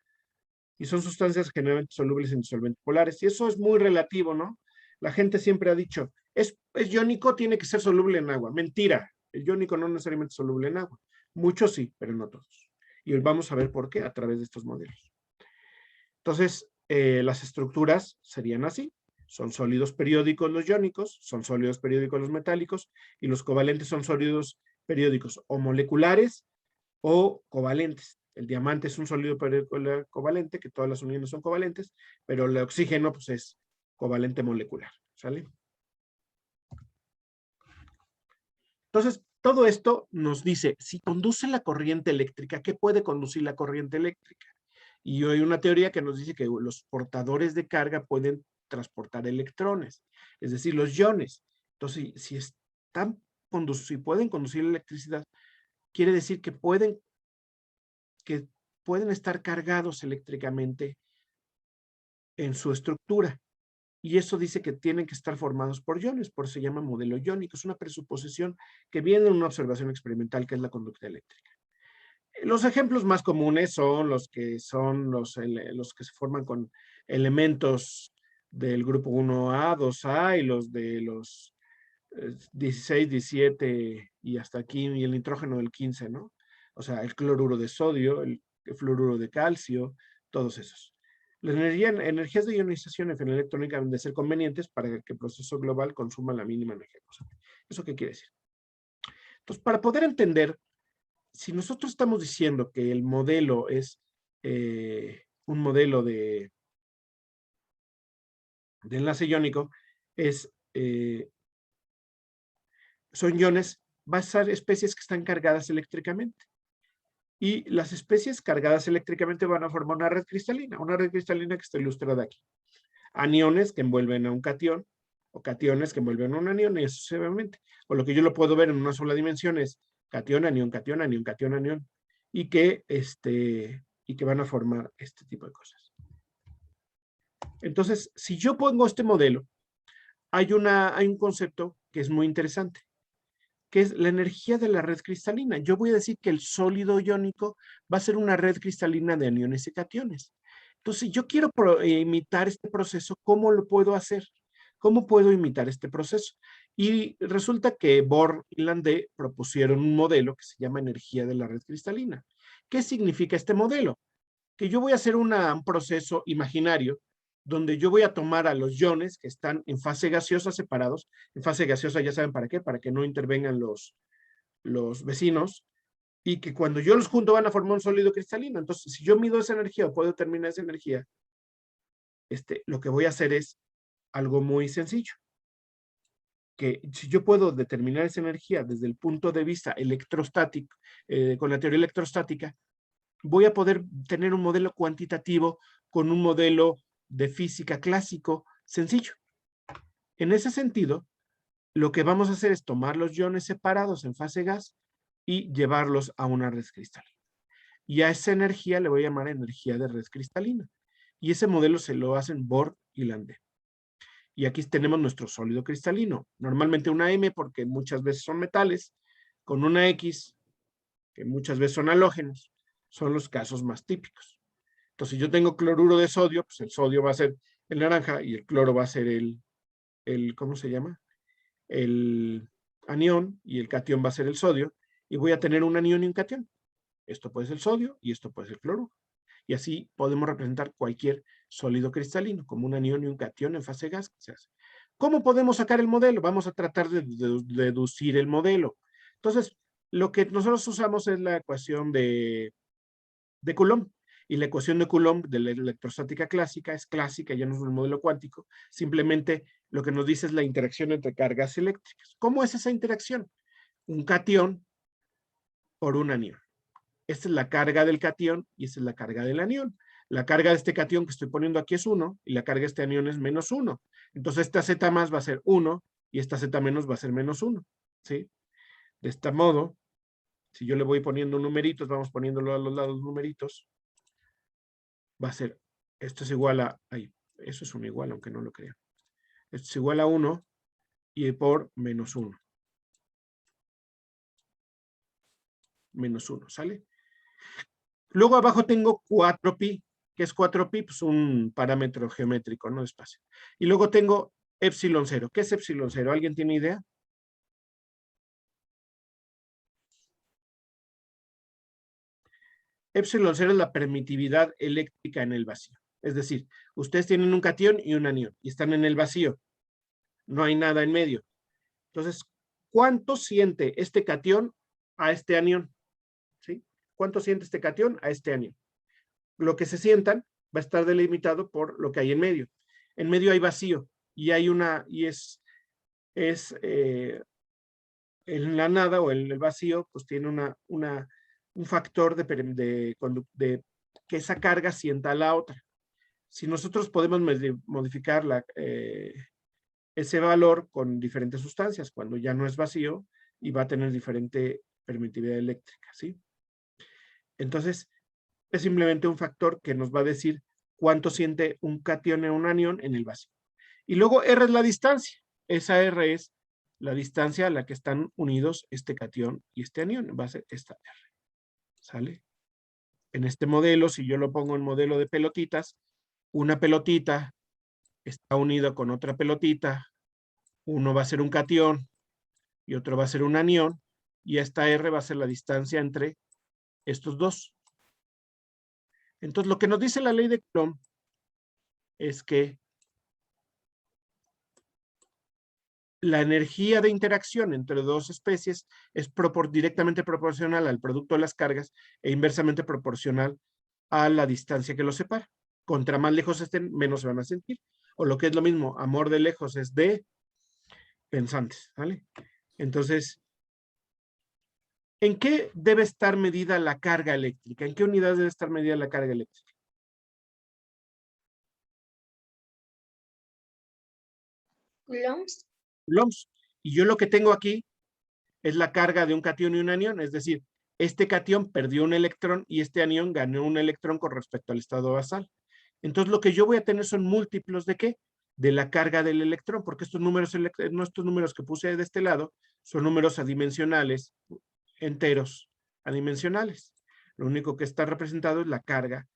Y son sustancias generalmente solubles en disolventes polares. Y eso es muy relativo, ¿no? La gente siempre ha dicho, es iónico, tiene que ser soluble en agua. Mentira, el iónico no necesariamente es soluble en agua. Muchos sí, pero no todos. Y hoy vamos a ver por qué a través de estos modelos. Entonces, las estructuras serían así. Son sólidos periódicos los iónicos, son sólidos periódicos los metálicos, y los covalentes son sólidos periódicos o moleculares o covalentes. El diamante es un sólido covalente, que todas las uniones son covalentes, pero el oxígeno pues es covalente molecular, ¿sale? Entonces, todo esto nos dice, si conduce la corriente eléctrica, ¿qué puede conducir la corriente eléctrica? Y hay una teoría que nos dice que los portadores de carga pueden transportar electrones, es decir, los iones. Entonces, si pueden conducir electricidad, quiere decir que pueden estar cargados eléctricamente en su estructura. Y eso dice que tienen que estar formados por iones, por eso se llama modelo iónico. Es una presuposición que viene de una observación experimental que es la conducta eléctrica. Los ejemplos más comunes son los que se forman con elementos del grupo 1A, 2A y los de los 16, 17 y hasta aquí, y el nitrógeno del 15, ¿no? O sea, el cloruro de sodio, el fluoruro de calcio, todos esos. Las energías de ionización electrónica deben de ser convenientes para que el proceso global consuma la mínima energía posible. ¿Eso qué quiere decir? Entonces, para poder entender, si nosotros estamos diciendo que el modelo es un modelo de enlace iónico, son iones, va a ser especies que están cargadas eléctricamente. Y las especies cargadas eléctricamente van a formar una red cristalina que está ilustrada aquí. Aniones que envuelven a un catión, o cationes que envuelven a un anión, y sucesivamente. O lo que yo lo puedo ver en una sola dimensión es catión, anión, catión, anión, catión, anión, y que van a formar este tipo de cosas. Entonces, si yo pongo este modelo, hay un concepto que es muy interesante, que es la energía de la red cristalina. Yo voy a decir que el sólido iónico va a ser una red cristalina de aniones y cationes. Entonces, si yo quiero imitar este proceso, ¿cómo lo puedo hacer? ¿Cómo puedo imitar este proceso? Y resulta que Bohr y Landé propusieron un modelo que se llama energía de la red cristalina. ¿Qué significa este modelo? Que yo voy a hacer un proceso imaginario donde yo voy a tomar a los iones que están en fase gaseosa separados. En fase gaseosa ya saben para qué, para que no intervengan los vecinos, y que cuando yo los junto van a formar un sólido cristalino. Entonces, si yo mido esa energía o puedo determinar esa energía, lo que voy a hacer es algo muy sencillo. Que si yo puedo determinar esa energía desde el punto de vista electrostático, con la teoría electrostática, voy a poder tener un modelo cuantitativo con un modelo de física clásico sencillo. En ese sentido, lo que vamos a hacer es tomar los iones separados en fase gas y llevarlos a una red cristalina. Y a esa energía le voy a llamar energía de red cristalina. Y ese modelo se lo hacen Bohr y Landé. Y aquí tenemos nuestro sólido cristalino. Normalmente una M porque muchas veces son metales, con una X, que muchas veces son halógenos. Son los casos más típicos. Entonces, si yo tengo cloruro de sodio, pues el sodio va a ser el naranja y el cloro va a ser ¿cómo se llama? El anión, y el catión va a ser el sodio, y voy a tener un anión y un catión. Esto puede ser el sodio y esto puede ser el cloruro. Y así podemos representar cualquier sólido cristalino, como un anión y un catión en fase gas. ¿Cómo podemos sacar el modelo? Vamos a tratar de deducir el modelo. Entonces, lo que nosotros usamos es la ecuación de Coulomb. Y la ecuación de Coulomb de la electrostática clásica es clásica, ya no es un modelo cuántico. Simplemente lo que nos dice es la interacción entre cargas eléctricas. ¿Cómo es esa interacción? Un catión por un anión. Esta es la carga del catión y esta es la carga del anión. La carga de este catión que estoy poniendo aquí es 1 y la carga de este anión es menos 1. Entonces esta Z más va a ser 1 y esta Z menos va a ser menos 1. ¿Sí? De este modo, si yo le voy poniendo numeritos, vamos poniéndolo a los lados numeritos, va a ser, esto es igual a, eso es un igual, aunque no lo crean. Esto es igual a 1 y por menos 1. Menos 1, ¿sale? Luego abajo tengo 4pi, que es 4pi, pues un parámetro geométrico, no de espacio. Y luego tengo epsilon 0. ¿Qué es epsilon 0? ¿Alguien tiene idea? Epsilon 0 es la permitividad eléctrica en el vacío. Es decir, ustedes tienen un catión y un anión y están en el vacío. No hay nada en medio. Entonces, ¿cuánto siente este catión a este anión? ¿Sí? ¿Cuánto siente este catión a este anión? Lo que se sientan va a estar delimitado por lo que hay en medio. En medio hay vacío y hay una, y es en la nada o en el vacío, pues tiene un factor de que esa carga sienta a la otra. Si nosotros podemos modificar ese valor con diferentes sustancias, cuando ya no es vacío y va a tener diferente permitividad eléctrica, ¿sí? Entonces, es simplemente un factor que nos va a decir cuánto siente un catión o un anión en el vacío. Y luego R es la distancia. Esa R es la distancia a la que están unidos este catión y este anión. Va a ser esta R. ¿Sale? En este modelo, si yo lo pongo en modelo de pelotitas, una pelotita está unida con otra pelotita. Uno va a ser un catión y otro va a ser un anión. Y esta R va a ser la distancia entre estos dos. Entonces, lo que nos dice la ley de Coulomb es que la energía de interacción entre dos especies es directamente proporcional al producto de las cargas e inversamente proporcional a la distancia que los separa. Contra más lejos estén, menos se van a sentir. O lo que es lo mismo, amor de lejos es de pensantes, ¿vale? Entonces, ¿en qué debe estar medida la carga eléctrica? ¿En qué unidad debe estar medida la carga eléctrica? Coulombs. Coulombs. Y yo lo que tengo aquí es la carga de un catión y un anión, es decir, este catión perdió un electrón y este anión ganó un electrón con respecto al estado basal. Entonces, lo que yo voy a tener son múltiplos ¿de qué? De la carga del electrón, porque estos números que puse de este lado son números adimensionales, enteros adimensionales. Lo único que está representado es la carga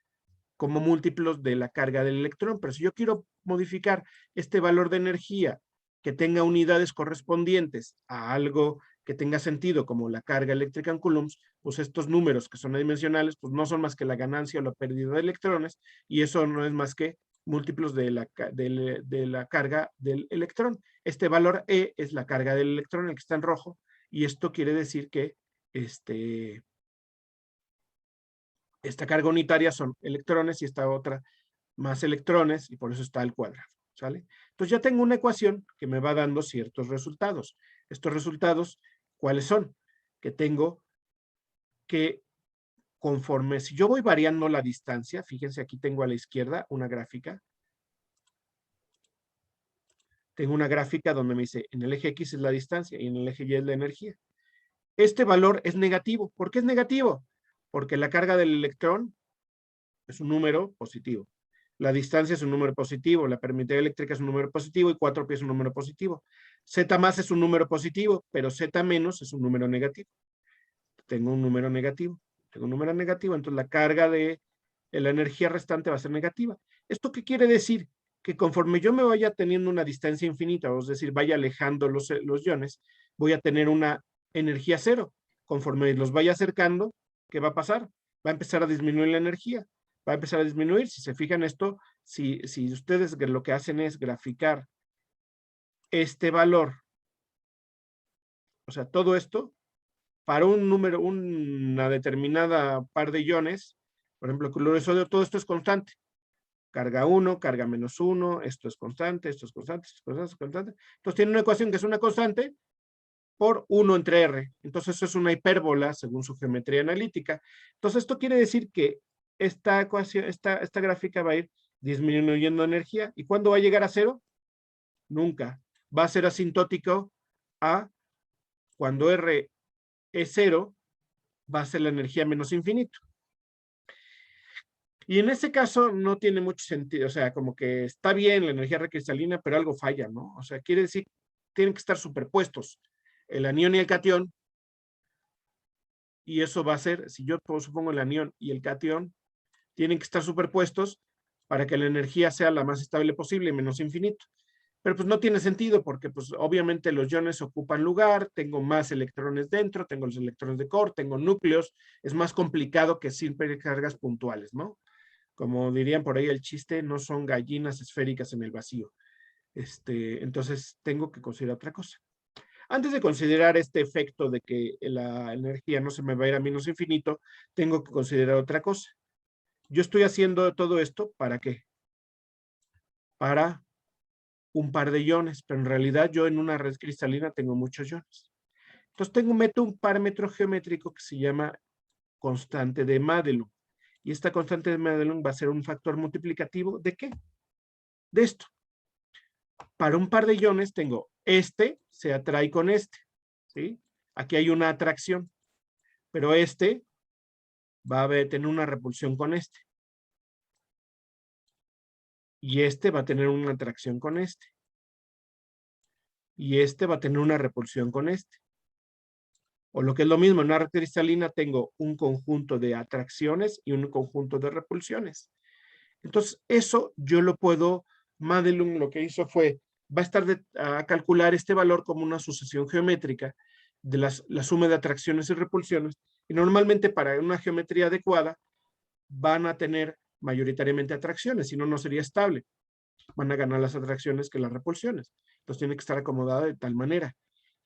como múltiplos de la carga del electrón. Pero si yo quiero modificar este valor de energía que tenga unidades correspondientes a algo que tenga sentido, como la carga eléctrica en coulombs, pues estos números que son adimensionales, pues no son más que la ganancia o la pérdida de electrones, y eso no es más que múltiplos de la carga del electrón. Este valor E es la carga del electrón, el que está en rojo, y esto quiere decir que esta carga unitaria son electrones y esta otra más electrones, y por eso está el cuadrado, ¿sale? Entonces ya tengo una ecuación que me va dando ciertos resultados. Estos resultados, ¿cuáles son? Que tengo que conforme, si yo voy variando la distancia, fíjense, aquí tengo a la izquierda una gráfica. Tengo una gráfica donde me dice, en el eje X es la distancia y en el eje Y es la energía. Este valor es negativo. ¿Por qué es negativo? Porque la carga del electrón es un número positivo. La distancia es un número positivo, la permitividad eléctrica es un número positivo y 4π es un número positivo. Z más es un número positivo, pero Z menos es un número negativo. Tengo un número negativo. Entonces la carga de la energía restante va a ser negativa. ¿Esto qué quiere decir? Que conforme yo me vaya teniendo una distancia infinita, es decir, vaya alejando los iones, voy a tener una energía cero. Conforme los vaya acercando, ¿qué va a pasar? Va a empezar a disminuir la energía. Va a empezar a disminuir. Si se fijan esto, si ustedes lo que hacen es graficar este valor, o sea, todo esto, para un número, una determinada par de iones, por ejemplo, cloruro de sodio, todo esto es constante. Carga 1, carga menos 1, esto es constante, esto es constante, esto es constante, esto es constante. Entonces tiene una ecuación que es una constante por 1 entre R. Entonces eso es una hipérbola según su geometría analítica. Entonces esto quiere decir que esta ecuación, esta gráfica va a ir disminuyendo energía. ¿Y cuándo va a llegar a cero? Nunca. Va a ser asintótico a cuando R es cero, va a ser la energía menos infinito. Y en ese caso no tiene mucho sentido, o sea, como que está bien la energía recristalina, pero algo falla, ¿no? O sea, quiere decir, tienen que estar superpuestos el anión y el catión, y eso va a ser, si yo supongo el anión y el catión, tienen que estar superpuestos para que la energía sea la más estable posible y menos infinito. Pero pues no tiene sentido porque pues obviamente los iones ocupan lugar, tengo más electrones dentro, tengo los electrones de core, tengo núcleos, es más complicado que siempre cargas puntuales, ¿no? Como dirían por ahí el chiste, no son gallinas esféricas en el vacío. Entonces tengo que considerar otra cosa. Antes de considerar este efecto de que la energía no se me va a ir a menos infinito, tengo que considerar otra cosa. Yo estoy haciendo todo esto, ¿para qué? Para un par de iones, pero en realidad yo en una red cristalina tengo muchos iones. Entonces meto un parámetro geométrico que se llama constante de Madelung. Y esta constante de Madelung va a ser un factor multiplicativo ¿de qué? De esto. Para un par de iones tengo este se atrae con este, ¿sí? Aquí hay una atracción, pero este va a tener una repulsión con este. Y este va a tener una atracción con este. Y este va a tener una repulsión con este. O lo que es lo mismo, en una red cristalina tengo un conjunto de atracciones y un conjunto de repulsiones. Entonces, eso yo lo puedo, Madelung lo que hizo fue, va a estar a calcular este valor como una sucesión geométrica de la suma de atracciones y repulsiones. Y normalmente para una geometría adecuada van a tener mayoritariamente atracciones, si no, no sería estable. Van a ganar las atracciones que las repulsiones. Entonces tiene que estar acomodada de tal manera.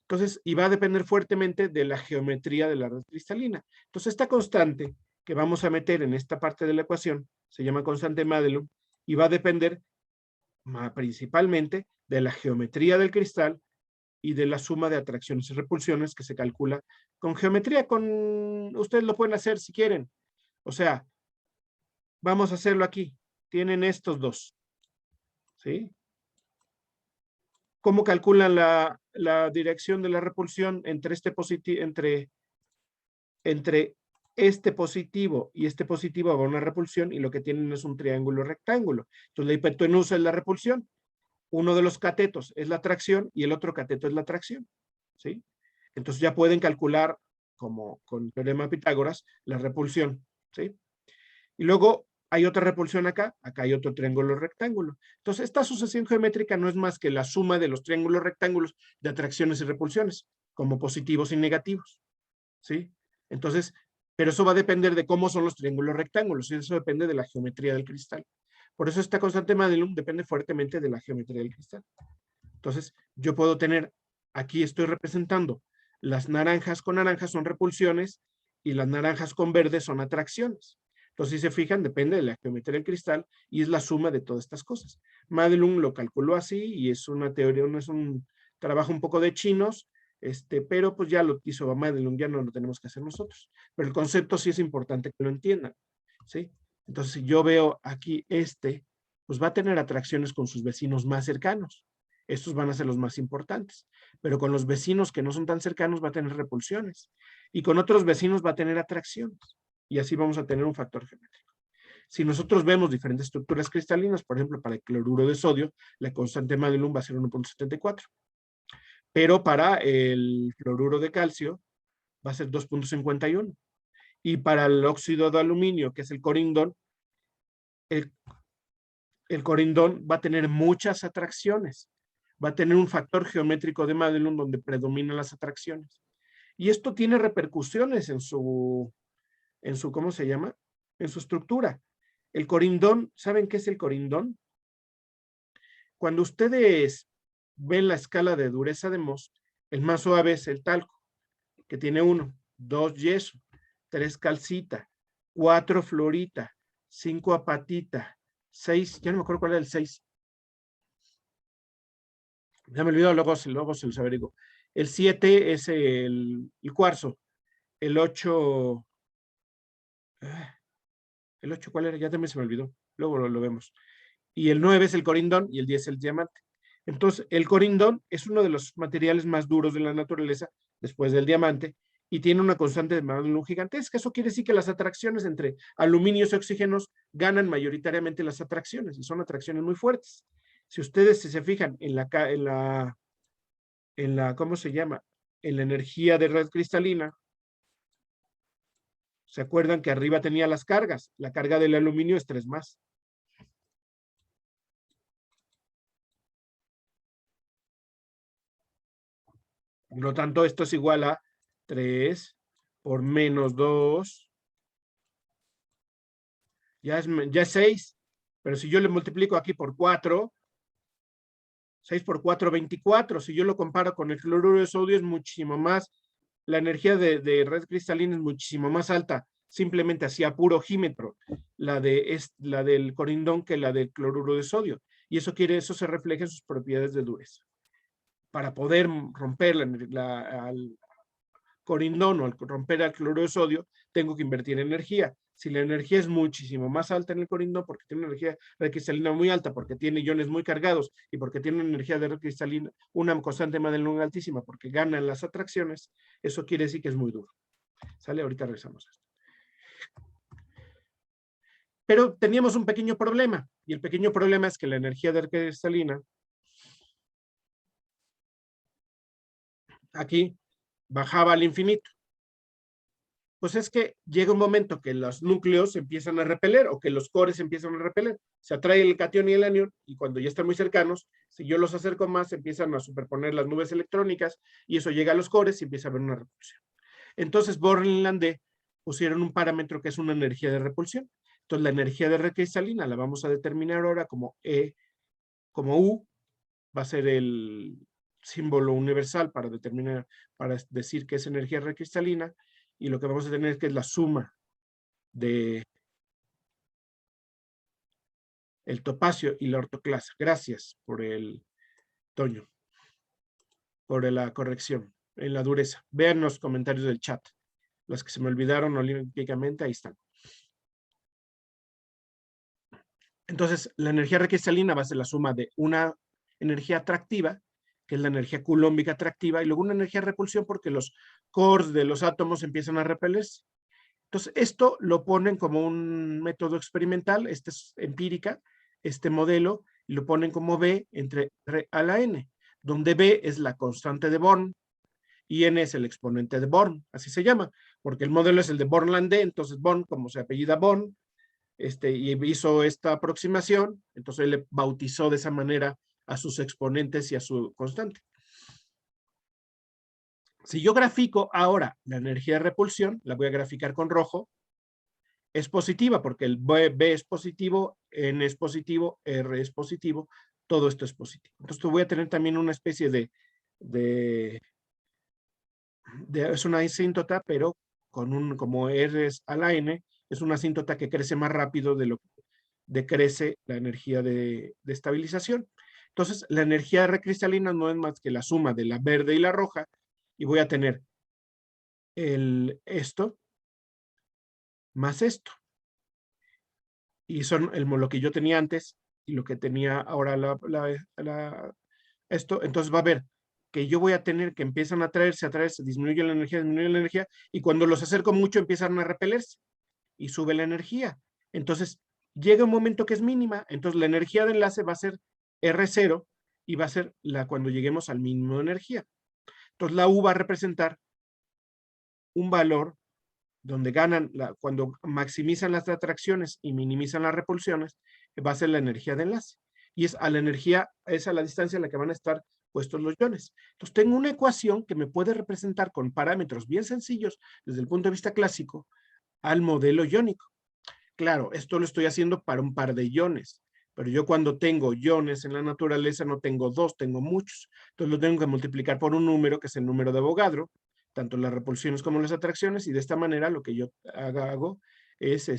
Entonces, y va a depender fuertemente de la geometría de la red cristalina. Entonces, esta constante que vamos a meter en esta parte de la ecuación se llama constante Madelung y va a depender principalmente de la geometría del cristal y de la suma de atracciones y repulsiones que se calcula con geometría. Ustedes lo pueden hacer si quieren. O sea, vamos a hacerlo aquí. Tienen estos dos. ¿Sí? ¿Cómo calculan la dirección de la repulsión entre este positivo y este positivo? Va una repulsión y lo que tienen es un triángulo rectángulo. Entonces la hipotenusa es la repulsión. Uno de los catetos es la atracción y el otro cateto es la atracción. ¿Sí? Entonces ya pueden calcular, como con el teorema de Pitágoras, la repulsión. ¿Sí? Y luego hay otra repulsión acá hay otro triángulo rectángulo. Entonces, esta sucesión geométrica no es más que la suma de los triángulos rectángulos de atracciones y repulsiones, como positivos y negativos. ¿Sí? Entonces, pero eso va a depender de cómo son los triángulos rectángulos, y eso depende de la geometría del cristal. Por eso esta constante Madelung depende fuertemente de la geometría del cristal. Entonces, yo puedo tener, aquí estoy representando, las naranjas con naranjas son repulsiones y las naranjas con verdes son atracciones. Entonces, si se fijan, depende de la geometría del cristal y es la suma de todas estas cosas. Madelung lo calculó así y es una teoría, no es un trabajo un poco de chinos, pero pues ya lo hizo Madelung, ya no lo tenemos que hacer nosotros. Pero el concepto sí es importante que lo entiendan, ¿sí? Entonces, si yo veo aquí pues va a tener atracciones con sus vecinos más cercanos. Estos van a ser los más importantes. Pero con los vecinos que no son tan cercanos va a tener repulsiones. Y con otros vecinos va a tener atracciones. Y así vamos a tener un factor geométrico. Si nosotros vemos diferentes estructuras cristalinas, por ejemplo, para el cloruro de sodio, la constante Madelung va a ser 1.74. Pero para el cloruro de calcio va a ser 2.51. Y para el óxido de aluminio, que es el corindón, el corindón va a tener muchas atracciones. Va a tener un factor geométrico de Madelung donde predominan las atracciones. Y esto tiene repercusiones en su, ¿cómo se llama? En su estructura. El corindón, ¿saben qué es el corindón? Cuando ustedes ven la escala de dureza de Mohs, el más suave es el talco, que tiene 1, 2 yeso, 3 calcita, 4 florita, 5 apatita, 6, ya no me acuerdo cuál era el 6. Ya me olvidó, luego se los averiguo. El 7 es el cuarzo. El 8, ¿cuál era? Ya también se me olvidó. Luego lo vemos. Y el 9 es el corindón y el 10 es el diamante. Entonces, el corindón es uno de los materiales más duros de la naturaleza, después del diamante, y tiene una constante de Madelung gigantesca. Eso quiere decir que las atracciones entre aluminios y oxígenos ganan mayoritariamente las atracciones, y son atracciones muy fuertes. Si ustedes se fijan en la, ¿cómo se llama? En la energía de red cristalina, ¿se acuerdan que arriba tenía las cargas? La carga del aluminio es 3 más. Por lo tanto, esto es igual a 3 por menos 2. Ya es 6. Pero si yo le multiplico aquí por 4, 6 por 4, 24. Si yo lo comparo con el cloruro de sodio, es muchísimo más. La energía de red cristalina es muchísimo más alta. Simplemente así a puro ojímetro. La del corindón que la del cloruro de sodio. Y eso se refleja en sus propiedades de dureza. Para poder romper corindón o al romper al cloruro de sodio, tengo que invertir energía. Si la energía es muchísimo más alta en el corindón, porque tiene una energía de cristalina muy alta, porque tiene iones muy cargados y porque tiene una energía de cristalina, una constante Madelung altísima, porque ganan las atracciones, eso quiere decir que es muy duro. ¿Sale? Ahorita revisamos esto. Pero teníamos un pequeño problema, y el pequeño problema es que la energía de cristalina aquí bajaba al infinito. Pues es que llega un momento que los núcleos empiezan a repeler o que los cores empiezan a repeler. Se atrae el cation y el anión y cuando ya están muy cercanos, si yo los acerco más, empiezan a superponer las nubes electrónicas y eso llega a los cores y empieza a haber una repulsión. Entonces Born y Landé pusieron un parámetro que es una energía de repulsión. Entonces la energía de red cristalina la vamos a determinar ahora como E, como U, va a ser el símbolo universal para determinar, para decir que es energía red cristalina. Y lo que vamos a tener es que es la suma de el topacio y la ortoclasa. Gracias por el, Toño, por la corrección en la dureza. Vean los comentarios del chat. Las que se me olvidaron olímpicamente, ahí están. Entonces, la energía cristalina va a ser la suma de una energía atractiva, que es la energía coulombica atractiva, y luego una energía de repulsión porque los cores de los átomos empiezan a repelerse. Entonces, esto lo ponen como un método experimental, este es empírica, este modelo, y lo ponen como B entre R a la N, donde B es la constante de Born, y N es el exponente de Born, así se llama, porque el modelo es el de Born-Landé, entonces Born, como se apellida Born, y hizo esta aproximación, entonces él le bautizó de esa manera a sus exponentes y a su constante. Si yo grafico ahora la energía de repulsión, la voy a graficar con rojo, es positiva porque el B es positivo, N es positivo, R es positivo, todo esto es positivo. Entonces voy a tener también una especie es una asíntota, pero con como R es a la N, es una asíntota que crece más rápido de lo que decrece la energía de estabilización. Entonces, la energía recristalina no es más que la suma de la verde y la roja, y voy a tener esto más esto. Y son lo que yo tenía antes y lo que tenía ahora esto. Entonces va a ver que yo voy a tener que empiezan a traerse, disminuye la energía, y cuando los acerco mucho empiezan a repelerse y sube la energía. Entonces, llega un momento que es mínima, entonces la energía de enlace va a ser R0 y va a ser cuando lleguemos al mínimo de energía. Entonces, la U va a representar un valor donde ganan, cuando maximizan las atracciones y minimizan las repulsiones, va a ser la energía de enlace. Y es a la distancia a la que van a estar puestos los iones. Entonces, tengo una ecuación que me puede representar con parámetros bien sencillos desde el punto de vista clásico al modelo iónico. Claro, esto lo estoy haciendo para un par de iones, pero yo cuando tengo iones en la naturaleza no tengo dos, tengo muchos. Entonces lo tengo que multiplicar por un número que es el número de Avogadro, tanto las repulsiones como las atracciones, y de esta manera lo que yo hago es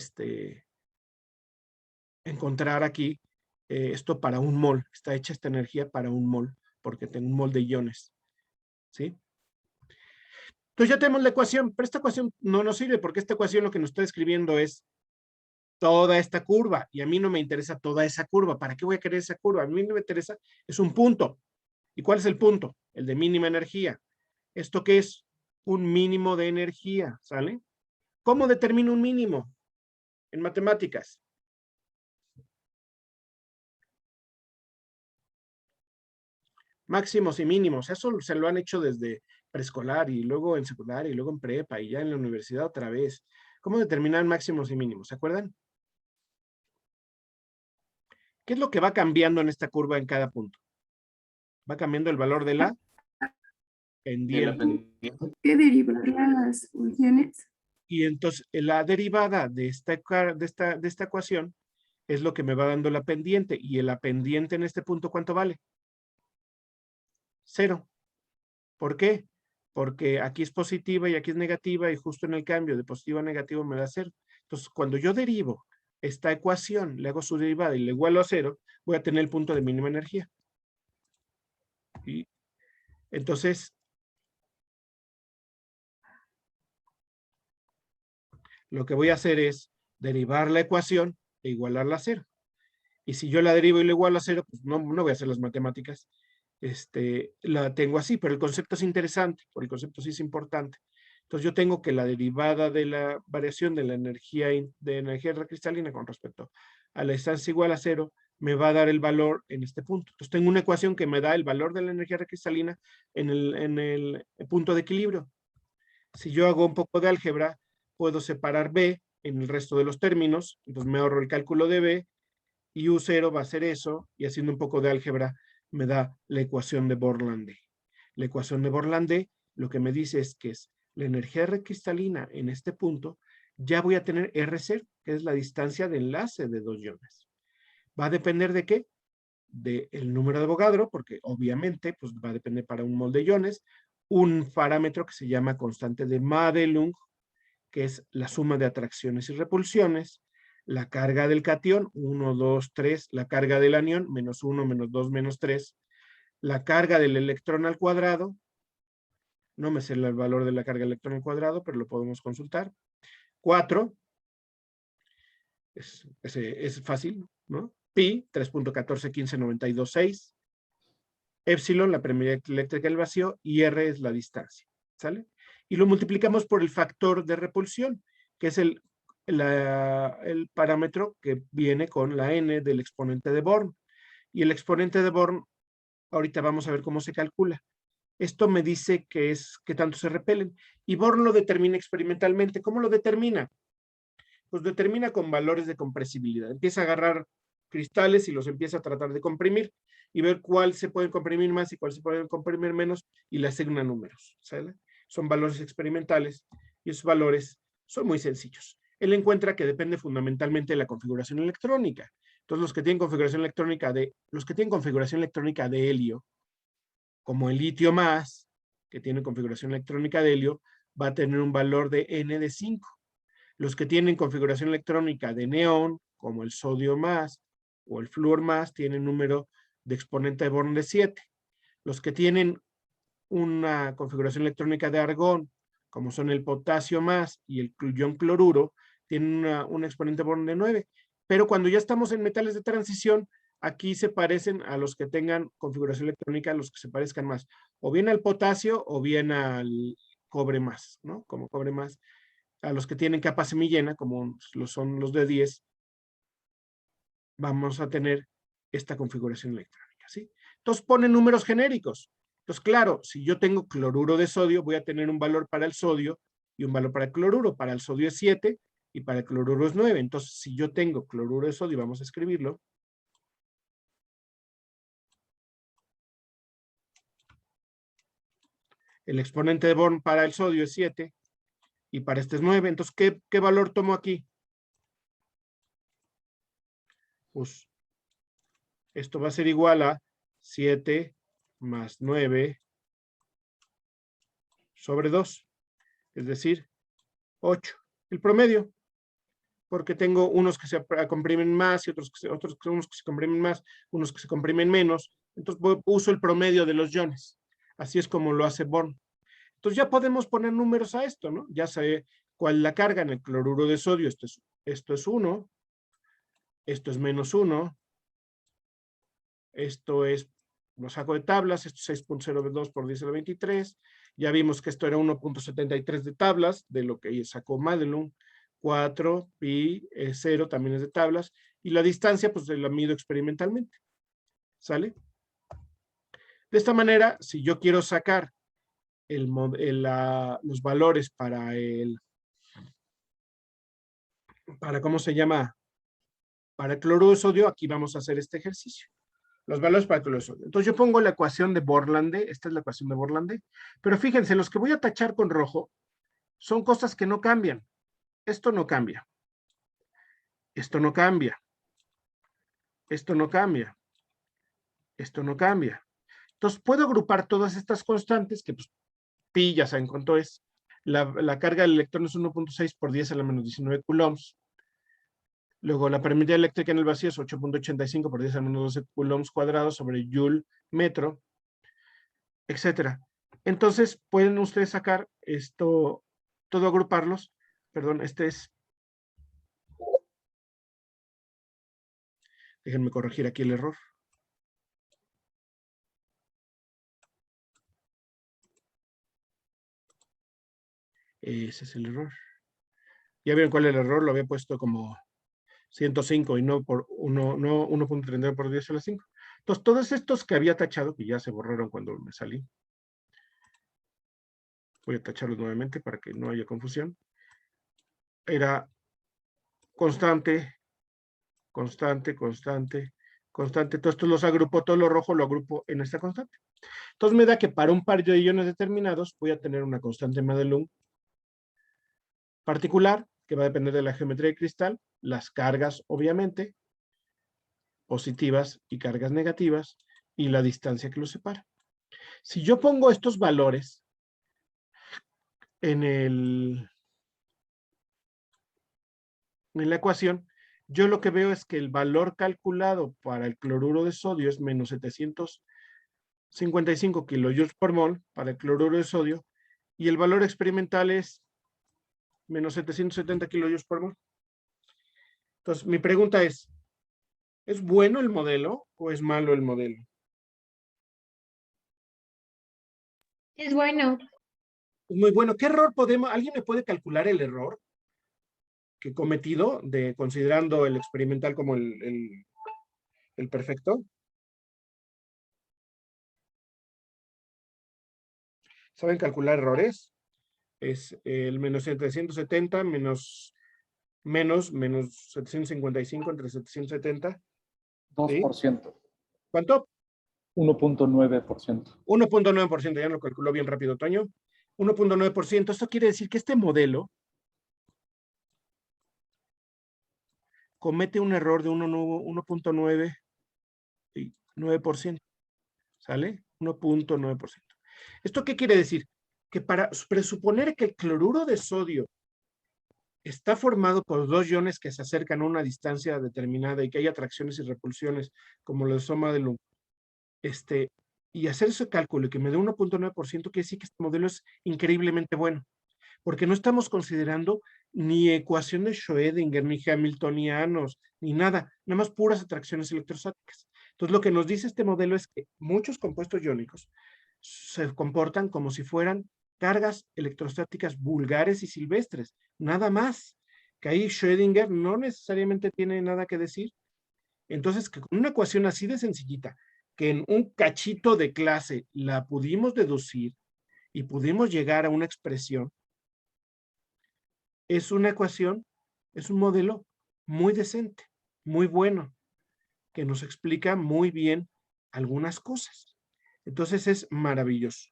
encontrar aquí esto para un mol. Está hecha esta energía para un mol, porque tengo un mol de iones. ¿Sí? Entonces ya tenemos la ecuación, pero esta ecuación no nos sirve porque esta ecuación lo que nos está describiendo es toda esta curva, y a mí no me interesa toda esa curva. ¿Para qué voy a querer esa curva? A mí no me interesa, es un punto. ¿Y cuál es el punto? El de mínima energía. ¿Esto qué es? Un mínimo de energía, ¿sale? ¿Cómo determino un mínimo? En matemáticas. Máximos y mínimos, eso se lo han hecho desde preescolar y luego en secundaria y luego en prepa y ya en la universidad otra vez. ¿Cómo determinar máximos y mínimos? ¿Se acuerdan? ¿Qué es lo que va cambiando en esta curva en cada punto? Va cambiando el valor de la pendiente. ¿Qué derivar las funciones? Y entonces la derivada de esta ecuación es lo que me va dando la pendiente. Y la pendiente en este punto, ¿cuánto vale? 0. ¿Por qué? Porque aquí es positiva y aquí es negativa y justo en el cambio de positivo a negativo me da 0. Entonces, cuando yo derivo esta ecuación, le hago su derivada y le igualo a 0, voy a tener el punto de mínima energía. Y entonces, lo que voy a hacer es derivar la ecuación e igualarla a 0. Y si yo la derivo y la igualo a 0, pues no voy a hacer las matemáticas. La tengo así, pero el concepto es interesante, porque el concepto sí es importante. Entonces yo tengo que la derivada de la variación de la energía cristalina con respecto a la distancia igual a 0 me va a dar el valor en este punto. Entonces tengo una ecuación que me da el valor de la energía cristalina en el punto de equilibrio. Si yo hago un poco de álgebra, puedo separar B en el resto de los términos, entonces me ahorro el cálculo de B, y U0 va a ser eso, y haciendo un poco de álgebra me da la ecuación de Borlande. La ecuación de Borlande lo que me dice es que es la energía cristalina en este punto, ya voy a tener R0, que es la distancia de enlace de dos iones. ¿Va a depender de qué? Del número de Avogadro, porque obviamente pues, va a depender para un mol de iones, un parámetro que se llama constante de Madelung, que es la suma de atracciones y repulsiones, la carga del catión, 1, 2, 3, la carga del anión, menos 1, menos 2, menos 3, la carga del electrón al cuadrado, no me sé el valor de la carga del electrón al cuadrado, pero lo podemos consultar, 4, es fácil, ¿no? Pi, 3.141592.6, epsilon, la permeabilidad eléctrica del vacío, y R es la distancia, ¿sale? Y lo multiplicamos por el factor de repulsión, que es el parámetro que viene con la n del exponente de Born. Y el exponente de Born, ahorita vamos a ver cómo se calcula. Esto me dice que tanto se repelen. Y Born lo determina experimentalmente. ¿Cómo lo determina? Pues determina con valores de compresibilidad. Empieza a agarrar cristales y los empieza a tratar de comprimir y ver cuál se puede comprimir más y cuál se puede comprimir menos y le asigna números, ¿sale? Son valores experimentales y esos valores son muy sencillos. Él encuentra que depende fundamentalmente de la configuración electrónica. Entonces, los que tienen configuración electrónica de helio, como el litio más, que tiene configuración electrónica de helio, va a tener un valor de N de 5. Los que tienen configuración electrónica de neón, como el sodio más o el flúor más, tienen número de exponente de Born de 7. Los que tienen una configuración electrónica de argón, como son el potasio más y el ion cloruro, tienen un exponente de Born de 9. Pero cuando ya estamos en metales de transición, aquí se parecen a los que tengan configuración electrónica, a los que se parezcan más, o bien al potasio o bien al cobre más, ¿no? Como cobre más. A los que tienen capa semillena, como son los de 10, vamos a tener esta configuración electrónica, ¿sí? Entonces ponen números genéricos. Entonces, claro, si yo tengo cloruro de sodio, voy a tener un valor para el sodio y un valor para el cloruro. Para el sodio es 7 y para el cloruro es 9. Entonces, si yo tengo cloruro de sodio, vamos a escribirlo. El exponente de Born para el sodio es 7 y para este es 9. Entonces, ¿qué valor tomo aquí? Pues esto va a ser igual a 7 más 9 sobre 2, es decir, 8. El promedio, porque tengo unos que se comprimen más y unos que se comprimen más, unos que se comprimen menos. Entonces uso el promedio de los iones. Así es como lo hace Born. Entonces ya podemos poner números a esto, ¿no? Ya sé cuál es la carga en el cloruro de sodio. Esto es 1. Esto es menos 1. Esto es, lo saco de tablas, esto es 6.02 por 10 a la 23. Ya vimos que esto era 1.73 de tablas, de lo que sacó Madelung. 4, pi, 0 también es de tablas. Y la distancia, pues la mido experimentalmente. ¿Sale? De esta manera, si yo quiero sacar los valores para ¿cómo se llama? Para el cloruro de sodio, aquí vamos a hacer este ejercicio. Los valores para el cloruro de sodio. Entonces yo pongo la ecuación de Borlande, esta es la ecuación de Borlande, pero fíjense, los que voy a tachar con rojo son cosas que no cambian. Esto no cambia. Esto no cambia. Esto no cambia. Esto no cambia. Entonces puedo agrupar todas estas constantes, que pues pi ya saben cuánto es. La carga del electrón es 1.6 por 10 a la menos 19 coulombs. Luego la permeabilidad eléctrica en el vacío es 8.85 por 10 a la menos 12 coulombs cuadrados sobre joule metro, etcétera. Entonces pueden ustedes sacar esto, todo agruparlos. Perdón, este es Déjenme corregir aquí el error. Ese es el error. Ya vieron cuál es el error, lo había puesto como 105 y no por 1.39 por 10 a la 5. Entonces, todos estos que había tachado, que ya se borraron cuando me salí, voy a tacharlos nuevamente para que no haya confusión. Era constante, constante, constante, constante. Todos estos los agrupo, todo lo rojo lo agrupo en esta constante. Entonces me da que para un par de iones determinados voy a tener una constante Madelung particular, que va a depender de la geometría de cristal, las cargas, obviamente, positivas y cargas negativas, y la distancia que los separa. Si yo pongo estos valores en la ecuación, yo lo que veo es que el valor calculado para el cloruro de sodio es menos 755 kilojoules por mol para el cloruro de sodio, y el valor experimental es menos 770 kilojoules por mol. Entonces, mi pregunta ¿es bueno el modelo o es malo el modelo? Es bueno. Es muy bueno. ¿Qué error alguien me puede calcular el error que he cometido de considerando el experimental como el perfecto? ¿Saben calcular errores? Es el menos 770 menos 755 entre 770. 2%. ¿Cuánto? 1.9%. 1.9%, ya lo calculó bien rápido, Toño. 1.9%. Esto quiere decir que este modelo comete un error de 1.9%. ¿Sale? 1.9%. ¿Esto qué quiere decir? Que para presuponer que el cloruro de sodio está formado por dos iones que se acercan a una distancia determinada y que hay atracciones y repulsiones, como lo de Soma de Lund, y hacer ese cálculo y que me dé 1.9%, quiere decir que este modelo es increíblemente bueno, porque no estamos considerando ni ecuaciones Schrödinger, ni hamiltonianos, ni nada más puras atracciones electrostáticas. Entonces, lo que nos dice este modelo es que muchos compuestos iónicos se comportan como si fueran cargas electrostáticas vulgares y silvestres, nada más. Que ahí Schrödinger no necesariamente tiene nada que decir. Entonces, que con una ecuación así de sencillita, que en un cachito de clase la pudimos deducir y pudimos llegar a una expresión, es una ecuación, es un modelo muy decente, muy bueno, que nos explica muy bien algunas cosas. Entonces es maravilloso,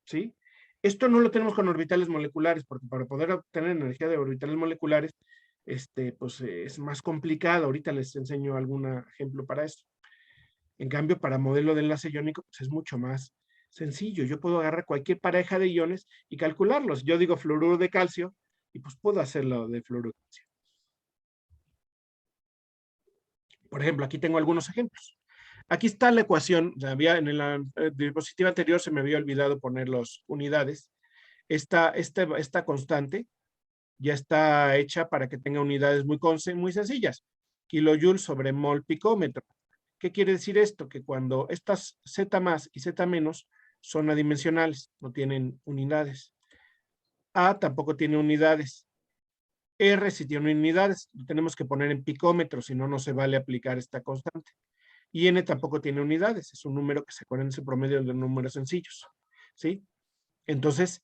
¿sí? Esto no lo tenemos con orbitales moleculares, porque para poder obtener energía de orbitales moleculares, pues es más complicado. Ahorita les enseño algún ejemplo para esto. En cambio, para modelo de enlace iónico, pues es mucho más sencillo. Yo puedo agarrar cualquier pareja de iones y calcularlos. Yo digo fluoruro de calcio, y pues puedo hacerlo de fluoruro de calcio. Por ejemplo, aquí tengo algunos ejemplos. Aquí está la ecuación, en la diapositiva anterior se me había olvidado poner las unidades. Esta constante ya está hecha para que tenga unidades muy sencillas. Kilojoules sobre mol picómetro. ¿Qué quiere decir esto? Que cuando estas Z más y Z menos son adimensionales, no tienen unidades. A tampoco tiene unidades. R sí tiene unidades, lo tenemos que poner en picómetros, si no, no se vale aplicar esta constante. Y N tampoco tiene unidades, es un número que se conoce en promedio de números sencillos, ¿sí? Entonces,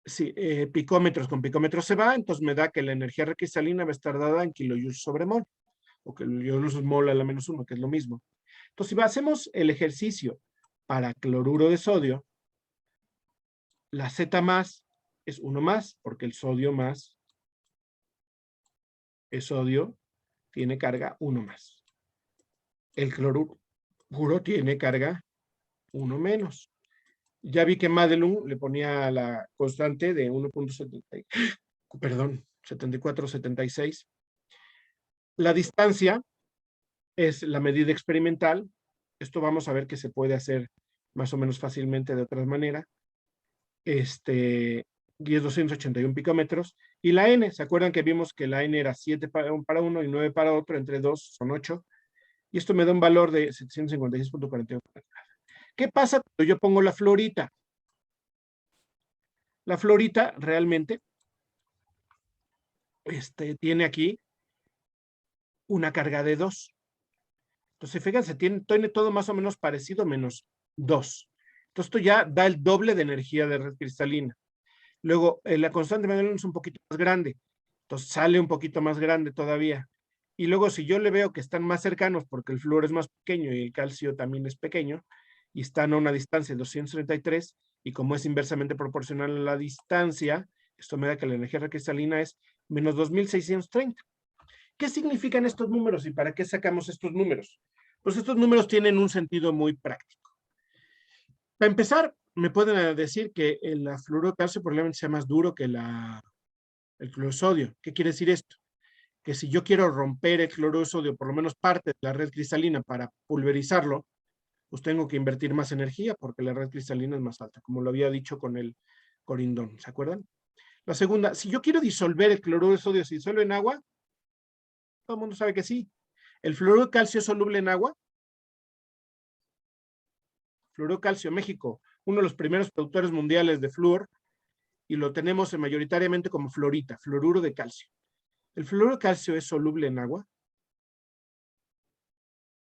si picómetros con picómetros se va, entonces me da que la energía recristalina va a estar dada en kilojoules sobre mol, o kilojoules mol a la menos 1, que es lo mismo. Entonces, si hacemos el ejercicio para cloruro de sodio, la Z más es 1 más, porque el sodio más es sodio, tiene carga 1 más. El cloruro tiene carga 1 menos. Ya vi que Madelung le ponía la constante de 7476. La distancia es la medida experimental. Esto vamos a ver que se puede hacer más o menos fácilmente de otra manera. Y es 281 picómetros. Y la N, ¿se acuerdan que vimos que la N era 7 para uno y 9 para otro? Entre 2 son 8. Y esto me da un valor de 756.41. ¿Qué pasa cuando yo pongo la florita? La florita realmente tiene aquí una carga de 2. Entonces, fíjense, tiene todo más o menos parecido menos 2. Entonces, esto ya da el doble de energía de red cristalina. Luego, la constante de Mendeleev es un poquito más grande. Entonces, sale un poquito más grande todavía. Y luego, si yo le veo que están más cercanos, porque el flúor es más pequeño y el calcio también es pequeño, y están a una distancia de 233, y como es inversamente proporcional a la distancia, esto me da que la energía cristalina es menos 2630. ¿Qué significan estos números y para qué sacamos estos números? Pues estos números tienen un sentido muy práctico. Para empezar, me pueden decir que el fluoruro de calcio probablemente sea más duro que el cloruro de sodio. ¿Qué quiere decir esto? Que si yo quiero romper el cloruro de sodio, por lo menos parte de la red cristalina para pulverizarlo, pues tengo que invertir más energía porque la red cristalina es más alta, como lo había dicho con el corindón, ¿se acuerdan? La segunda, si yo quiero disolver el cloruro de sodio, ¿se disuelve en agua? Todo el mundo sabe que sí. ¿El fluoruro de calcio es soluble en agua? Fluoruro de calcio, México, uno de los primeros productores mundiales de flúor, y lo tenemos mayoritariamente como fluorita, fluoruro de calcio. ¿El fluoruro de calcio es soluble en agua?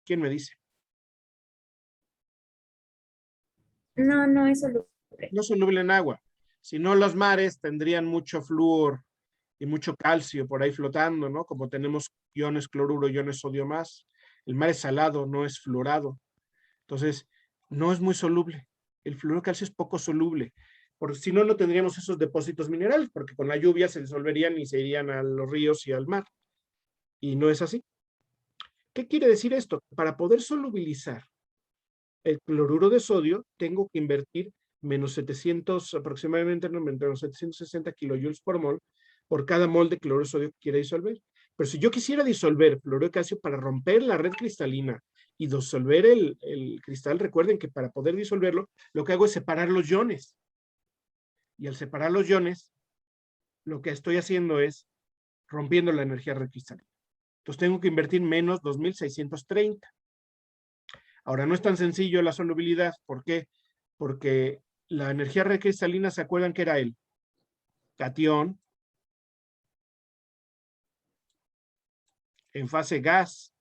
¿Quién me dice? No, no es soluble. No es soluble en agua. Si no, los mares tendrían mucho flúor y mucho calcio por ahí flotando, ¿no? Como tenemos iones cloruro, iones sodio más. El mar es salado, no es fluorado. Entonces, no es muy soluble. El fluoruro de calcio es poco soluble. Porque si no, no tendríamos esos depósitos minerales, porque con la lluvia se disolverían y se irían a los ríos y al mar. Y no es así. ¿Qué quiere decir esto? Para poder solubilizar el cloruro de sodio, tengo que invertir menos 700, aproximadamente menos 760 kilojoules por mol por cada mol de cloruro de sodio que quiera disolver. Pero si yo quisiera disolver fluoruro de calcio para romper la red cristalina y disolver el cristal, recuerden que para poder disolverlo, lo que hago es separar los iones. Y al separar los iones, lo que estoy haciendo es rompiendo la energía red cristalina. Entonces tengo que invertir menos 2630. Ahora, no es tan sencillo la solubilidad. ¿Por qué? Porque la energía red cristalina, ¿se acuerdan que era el catión en fase gas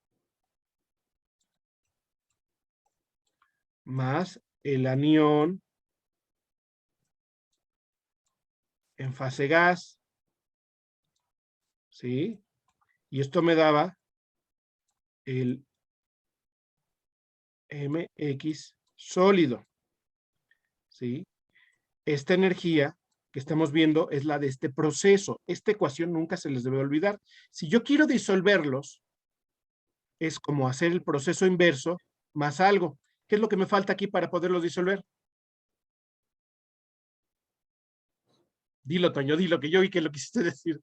más el anión en fase gas? ¿Sí? Y esto me daba el MX sólido. ¿Sí? Esta energía que estamos viendo es la de este proceso. Esta ecuación nunca se les debe olvidar. Si yo quiero disolverlos, es como hacer el proceso inverso más algo. ¿Qué es lo que me falta aquí para poderlos disolver? Dilo, Toño, dilo, que yo vi que lo quisiste decir.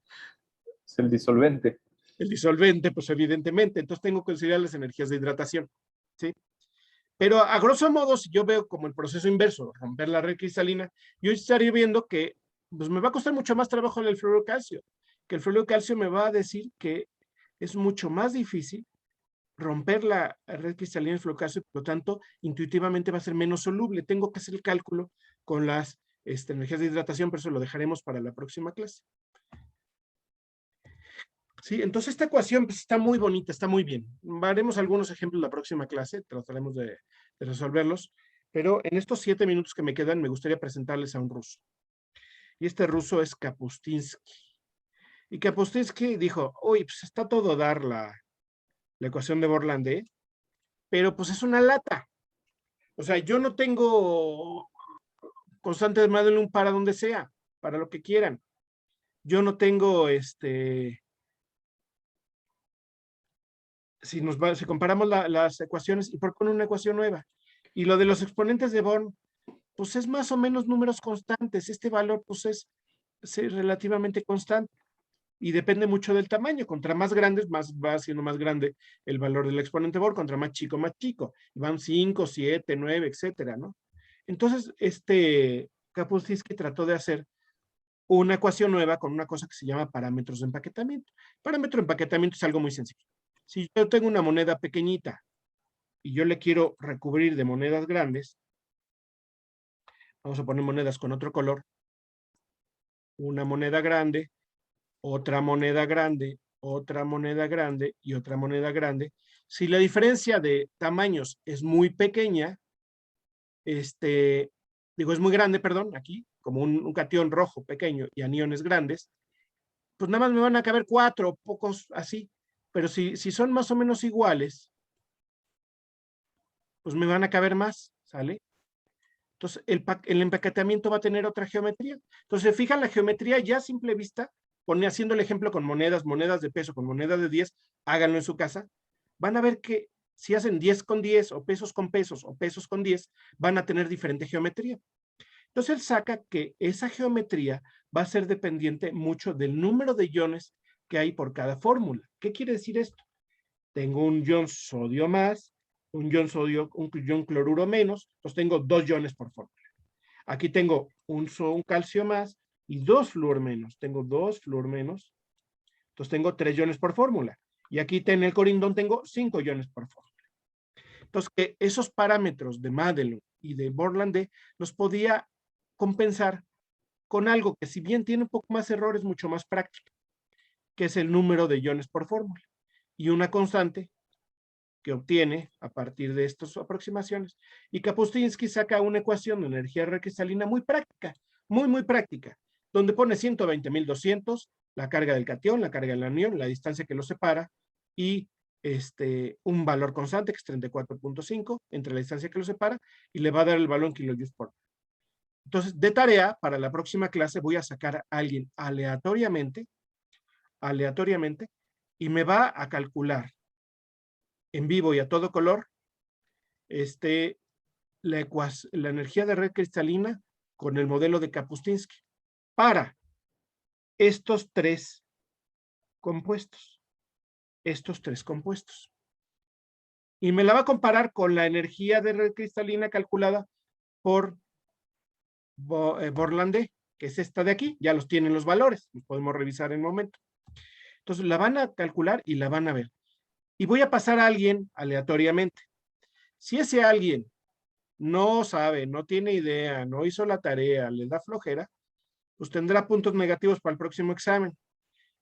Es el disolvente. El disolvente, pues evidentemente. Entonces tengo que considerar las energías de hidratación. ¿Sí? Pero a grosso modo, si yo veo como el proceso inverso, romper la red cristalina, yo estaría viendo que pues, me va a costar mucho más trabajo el fluoruro de calcio. Que el fluoruro de calcio me va a decir que es mucho más difícil romper la red cristalina del fluoruro de calcio, por lo tanto, intuitivamente va a ser menos soluble. Tengo que hacer el cálculo con las energías de hidratación, pero eso lo dejaremos para la próxima clase. Sí, entonces esta ecuación pues, está muy bonita, está muy bien. Haremos algunos ejemplos la próxima clase, trataremos de resolverlos, pero en estos 7 minutos que me quedan me gustaría presentarles a un ruso. Y este ruso es Kapustinsky. Y Kapustinsky dijo, uy, pues está todo dar la ecuación de Borlande, pero pues es una lata. O sea, yo no tengo constante de Madelung para donde sea, para lo que quieran. Yo no tengo si comparamos las ecuaciones y propone una ecuación nueva. Y lo de los exponentes de Born, pues es más o menos números constantes. Este valor, pues es relativamente constante. Y depende mucho del tamaño. Contra más grandes, más va siendo más grande el valor del exponente Born. Contra más chico, más chico. Y van 5, 7, 9, etcétera, ¿no? Entonces, Kapustinsky trató de hacer una ecuación nueva con una cosa que se llama parámetros de empaquetamiento. Parámetro de empaquetamiento es algo muy sencillo. Si yo tengo una moneda pequeñita y yo le quiero recubrir de monedas grandes, vamos a poner monedas con otro color, una moneda grande, otra moneda grande, otra moneda grande y otra moneda grande. Si la diferencia de tamaños es muy pequeña, es muy grande, perdón, aquí, como un catión rojo pequeño y aniones grandes, pues nada más me van a caber 4, pocos así. Pero si son más o menos iguales, pues me van a caber más, ¿sale? Entonces, el empaquetamiento va a tener otra geometría. Entonces, fijan la geometría ya a simple vista, haciendo el ejemplo con monedas de peso, con monedas de 10, háganlo en su casa. Van a ver que si hacen 10 con 10, o pesos con pesos, o pesos con 10, van a tener diferente geometría. Entonces, él saca que esa geometría va a ser dependiente mucho del número de iones que hay por cada fórmula. ¿Qué quiere decir esto? Tengo un ion sodio más, un ion cloruro menos, entonces tengo 2 iones por fórmula. Aquí tengo un calcio más y 2 flúor menos. Tengo 2 flúor menos, entonces tengo 3 iones por fórmula. Y aquí en el corindón tengo 5 iones por fórmula. Entonces, que esos parámetros de Madelung y de Borlande los podía compensar con algo que, si bien tiene un poco más errores, mucho más práctico, que es el número de iones por fórmula. Y una constante que obtiene a partir de estas aproximaciones. Y Kapuscinski saca una ecuación de energía cristalina muy práctica, muy práctica, donde pone 120.200, la carga del catión, la carga del anión, la distancia que los separa, y un valor constante, que es 34.5, entre la distancia que los separa, y le va a dar el valor en kilojoules por mol. Entonces, de tarea, para la próxima clase voy a sacar a alguien aleatoriamente, y me va a calcular en vivo y a todo color la energía de red cristalina con el modelo de Kapuscinski para estos tres compuestos. Y me la va a comparar con la energía de red cristalina calculada por Borlande, que es esta de aquí. Ya los tienen los valores, los podemos revisar en un momento. Entonces la van a calcular y la van a ver. Y voy a pasar a alguien aleatoriamente. Si ese alguien no sabe, no tiene idea, no hizo la tarea, les da flojera, pues tendrá puntos negativos para el próximo examen.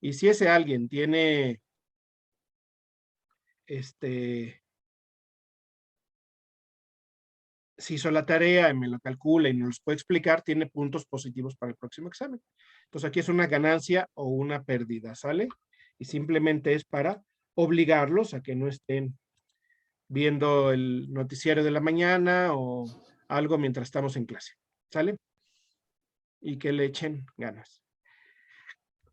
Y si ese alguien tiene si hizo la tarea y me lo calcula y nos los puede explicar, tiene puntos positivos para el próximo examen. Entonces aquí es una ganancia o una pérdida, ¿sale? Y simplemente es para obligarlos a que no estén viendo el noticiero de la mañana o algo mientras estamos en clase, ¿sale? Y que le echen ganas.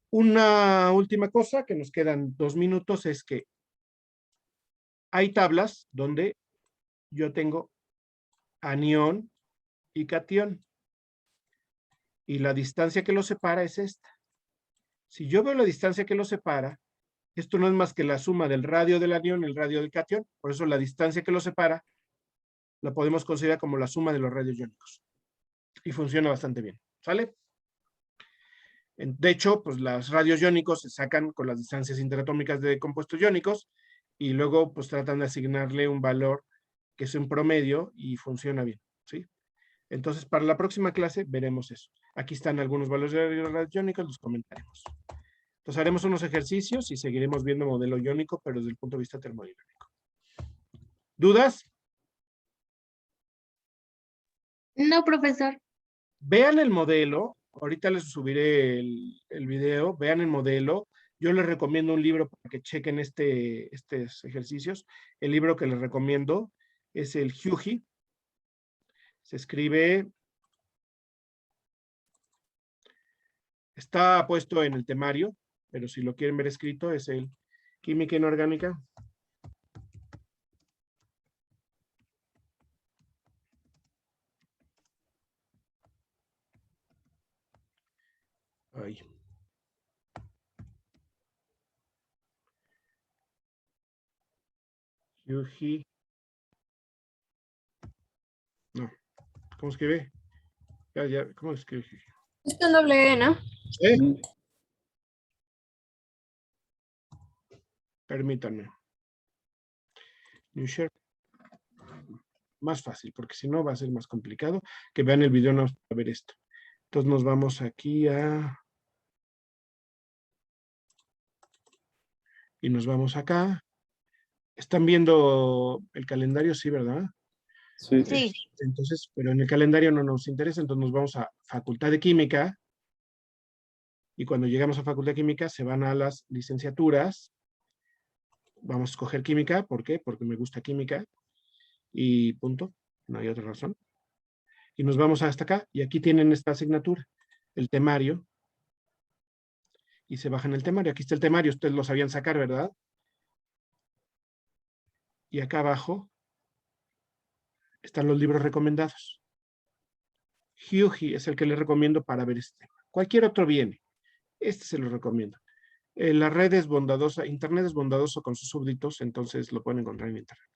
Una última cosa, que nos quedan 2 minutos, es que hay tablas donde yo tengo anión y catión. Y la distancia que los separa es esta. Si yo veo la distancia que los separa, esto no es más que la suma del radio del anión y el radio del catión. Por eso la distancia que los separa la podemos considerar como la suma de los radios iónicos. Y funciona bastante bien. ¿Sale? De hecho, pues los radios iónicos se sacan con las distancias interatómicas de compuestos iónicos y luego pues tratan de asignarle un valor que es un promedio y funciona bien. ¿Sí? Entonces, para la próxima clase veremos eso. Aquí están algunos valores de radios iónicos, los comentaremos. Entonces, haremos unos ejercicios y seguiremos viendo modelo iónico, pero desde el punto de vista termodinámico. ¿Dudas? No, profesor. Vean el modelo. Ahorita les subiré el video. Vean el modelo. Yo les recomiendo un libro para que chequen estos ejercicios. El libro que les recomiendo es el Hughie. Se escribe... Está puesto en el temario, pero si lo quieren ver escrito es el Química Inorgánica. Ahí. Yuji. No. ¿Cómo escribe? ¿Cómo escribe? Es con doble E, ¿no? ¿Sí? Mm, Permítanme. New share. Más fácil, porque si no va a ser más complicado. Que vean el video no para ver esto. Entonces nos vamos aquí y nos vamos acá. ¿Están viendo el calendario? Sí, ¿verdad? Sí. Sí. Entonces, pero en el calendario no nos interesa, entonces nos vamos a Facultad de Química. Y cuando llegamos a Facultad de Química, se van a las licenciaturas. Vamos a escoger Química. ¿Por qué? Porque me gusta Química. Y punto. No hay otra razón. Y nos vamos hasta acá. Y aquí tienen esta asignatura, el temario. Y se bajan el temario. Aquí está el temario. Ustedes lo sabían sacar, ¿verdad? Y acá abajo están los libros recomendados. Hughie es el que les recomiendo para ver este tema. Cualquier otro viene. Este se lo recomiendo. La red es bondadosa, Internet es bondadoso con sus súbditos, entonces lo pueden encontrar en Internet.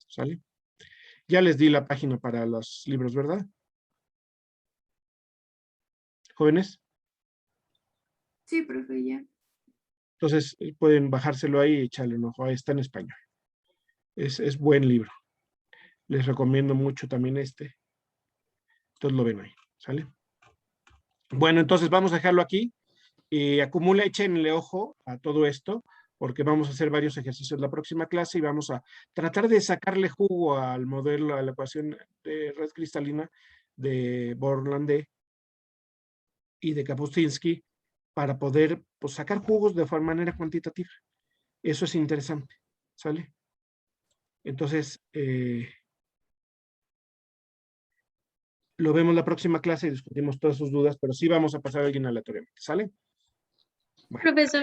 ¿Sale? Ya les di la página para los libros, ¿verdad? ¿Jóvenes? Sí, profe, ya. Entonces pueden bajárselo ahí y echarle un ojo. Ahí está en español. Es buen libro. Les recomiendo mucho también este. Entonces lo ven ahí. ¿Sale? Bueno, entonces vamos a dejarlo aquí. Acumula, échenle ojo a todo esto, porque vamos a hacer varios ejercicios la próxima clase y vamos a tratar de sacarle jugo al modelo, a la ecuación de red cristalina de Born-Landé y de Kapuscinski para poder pues, sacar jugos de manera cuantitativa. Eso es interesante, ¿sale? Entonces, lo vemos la próxima clase y discutimos todas sus dudas, pero sí vamos a pasar a alguien aleatoriamente, ¿sale? Bueno. Profesor.